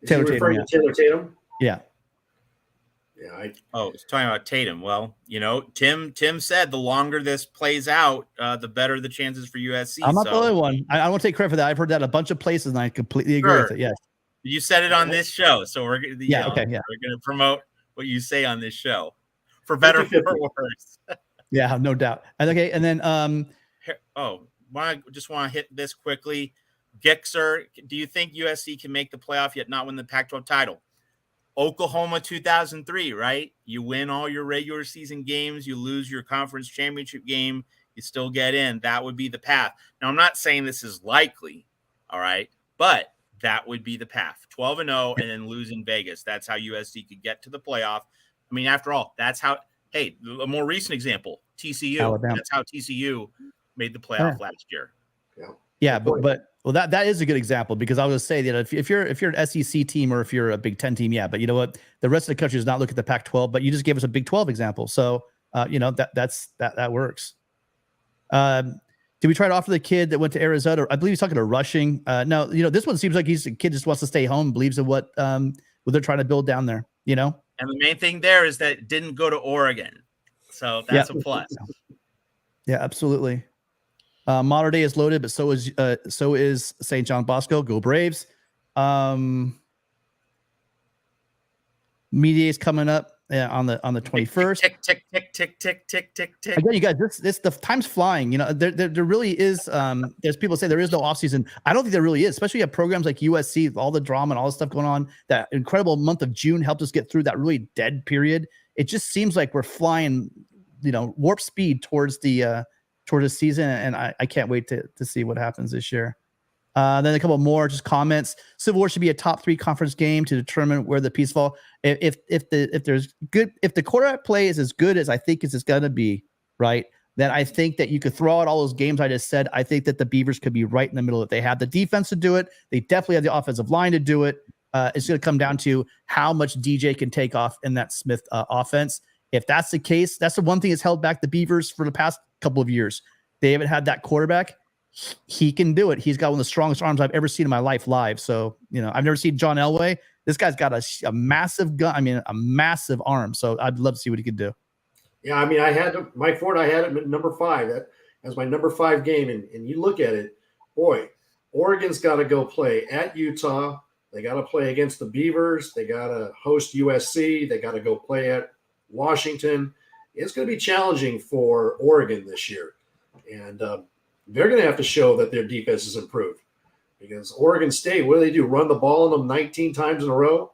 Taylor Tatum, to Taylor Tatum? Yeah. Yeah. it's talking about Tatum. Well, Tim said the longer this plays out, the better the chances for USC. I'm not the only one. I don't want to take credit for that. I've heard that a bunch of places, and I completely agree with it. Yes. You said it on this show, so we're going to promote what you say on this show, for better or for worse. Yeah, no doubt. Okay, and then I just want to hit this quickly. Gixer, do you think USC can make the playoff yet not win the Pac-12 title? Oklahoma 2003, right? You win all your regular season games, you lose your conference championship game, you still get in. That would be the path. Now, I'm not saying this is likely, all right, but that would be the path. 12-0 and then lose in Vegas. That's how USC could get to the playoff. I mean, after all, that's how. Hey, a more recent example, TCU. Alabama. That's how TCU made the playoff last year. Yeah, but that is a good example, because I was going to say that if you're an SEC team or if you're a Big Ten team, yeah, but you know what, the rest of the country does not look at the Pac-12, but you just gave us a Big 12 example, so that works. Did we try to offer the kid that went to Arizona? I believe he's talking to rushing. No, this one seems like he's a kid just wants to stay home, believes in what they're trying to build down there. And the main thing there is that it didn't go to Oregon, so that's a plus. Yeah, absolutely. Modern Day is loaded, but so is St. John Bosco. Go Braves. Media is coming up. on the 21st. Tick, tick, tick, tick, tick, tick, tick, tick. Again, you guys, this the time's flying. You know, there really is. There's people say there is no offseason. I don't think there really is, especially at programs like USC, with all the drama and all the stuff going on. That incredible month of June helped us get through that really dead period. It just seems like we're flying, warp speed towards the season, and I can't wait to see what happens this year. Then a couple more just comments. Civil War should be a top 3 conference game to determine where the pieces fall. If the quarterback play is as good as I think it's going to be, right, then I think that you could throw out all those games I just said. I think that the Beavers could be right in the middle. If they have the defense to do it, they definitely have the offensive line to do it. It's going to come down to how much DJ can take off in that Smith offense. If that's the case, that's the one thing that's held back the Beavers for the past couple of years. They haven't had that quarterback. He can do it. He's got one of the strongest arms I've ever seen in my life live. So, I've never seen John Elway. This guy's got a massive gun. I mean, a massive arm. So I'd love to see what he could do. Yeah, I mean, Mike Ford, I had him at number 5. That as my number 5 game. And you look at it, boy, Oregon's got to go play at Utah. They got to play against the Beavers. They got to host USC. They got to go play at Washington. It's going to be challenging for Oregon this year. And they're going to have to show that their defense is improved, because Oregon State, what do? Run the ball on them 19 times in a row?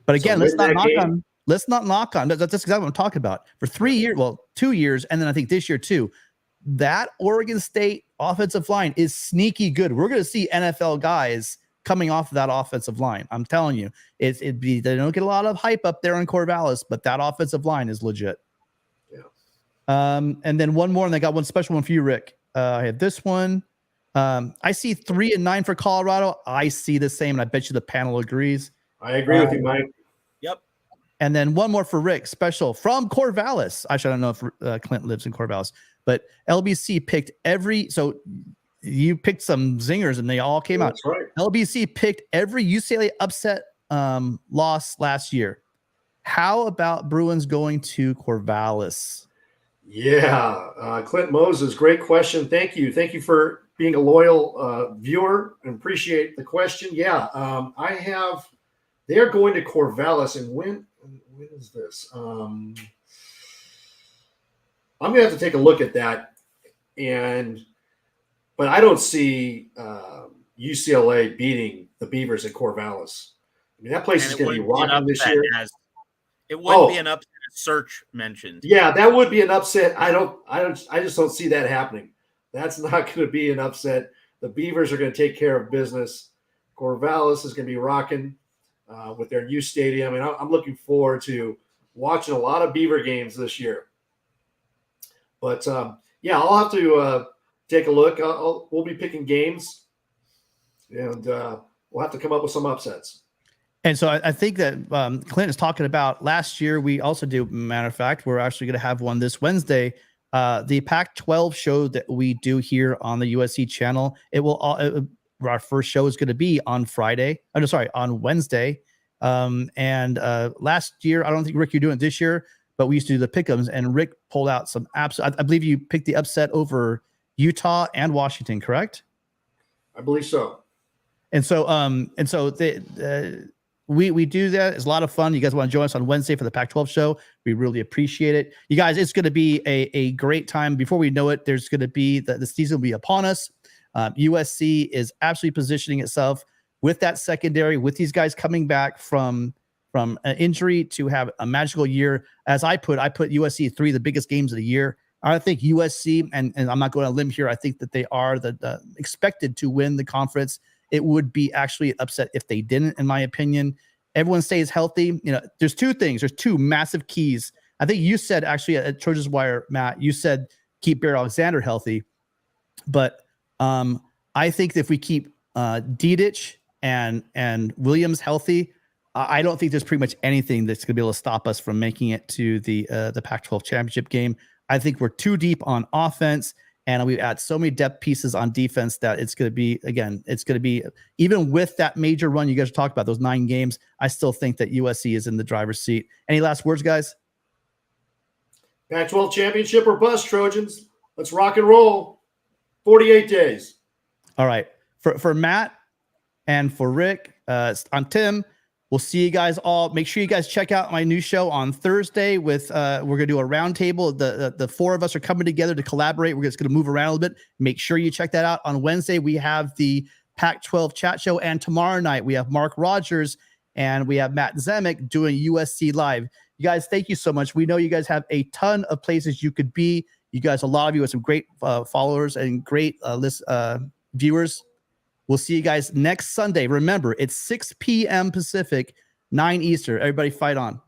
But again, let's not knock on. That's exactly what I'm talking about. For 3 years, 2 years, and then I think this year too, that Oregon State offensive line is sneaky good. We're going to see NFL guys coming off of that offensive line. I'm telling you, they don't get a lot of hype up there in Corvallis, but that offensive line is legit. Yeah. And then one more, and I got one special one for you, Rick. I have this one. I see 3 and 9 for Colorado. I see the same, and I bet you the panel agrees. I agree with you, Mike. Yep. And then one more for Rick, special from Corvallis. Actually, I don't know if Clint lives in Corvallis, but LBC picked so you picked some zingers, and they all came out. That's right. LBC picked every UCLA upset loss last year. How about Bruins going to Corvallis? Yeah, Clint Moses, great question. Thank you. Thank you for being a loyal viewer, and appreciate the question. Yeah, they are going to Corvallis, and when is this? I'm going to have to take a look at that, but I don't see UCLA beating the Beavers at Corvallis. I mean, that place is going to be rocking this year. It wouldn't be an upset. Search mentioned. Yeah, that would be an upset. I just don't see that happening. That's not going to be an upset. The Beavers are going to take care of business. Corvallis is going to be rocking with their new stadium, and I'm looking forward to watching a lot of Beaver games this year. But yeah, I'll have to take a look. We'll be picking games, and we'll have to come up with some upsets. And so I think that Clint is talking about last year. We also do, matter of fact, we're actually going to have one this Wednesday. The Pac-12 show that we do here on the USC channel. Our first show is going to be on on Wednesday. And last year, I don't think, Rick, you're doing it this year, but we used to do the pick'ems, and Rick pulled out some absolute. I believe you picked the upset over Utah and Washington, correct? I believe so. And so we do that. It's a lot of fun. You guys want to join us on Wednesday for the Pac-12 show? We really appreciate it. You guys, it's going to be a great time. Before we know it, there's going to be the season will be upon us. USC is absolutely positioning itself with that secondary, with these guys coming back from an injury to have a magical year. As I put USC 3 of the biggest games of the year. I think USC, and I'm not going to limb here, I think that they are the expected to win the conference. It would be actually an upset if they didn't, in my opinion. Everyone stays healthy. There's 2 things. There's 2 massive keys. I think you said actually at Trojans Wire, Matt, you said keep Bear Alexander healthy. But I think that if we keep Dedich and Williams healthy, I don't think there's pretty much anything that's going to be able to stop us from making it to the Pac-12 championship game. I think we're too deep on offense. And we add so many depth pieces on defense that it's going to be, even with that major run you guys talked about, those 9 games, I still think that USC is in the driver's seat. Any last words, guys? Pac-12 championship or bust, Trojans. Let's rock and roll. 48 days. All right. For Matt and for Rick, I'm Tim. We'll see you guys all. Make sure you guys check out my new show on Thursday with we're gonna do a roundtable. The four of us are coming together to collaborate. We're just gonna move around a little bit. Make sure you check that out. On Wednesday, we have the Pac-12 chat show, and tomorrow night we have Mark Rogers and we have Matt Zemek doing USC Live. You guys, thank you so much. We know you guys have a ton of places you could be. You guys, a lot of you have some great followers and great viewers. We'll see you guys next Sunday. Remember, it's 6 p.m. Pacific, 9 Eastern. Everybody fight on.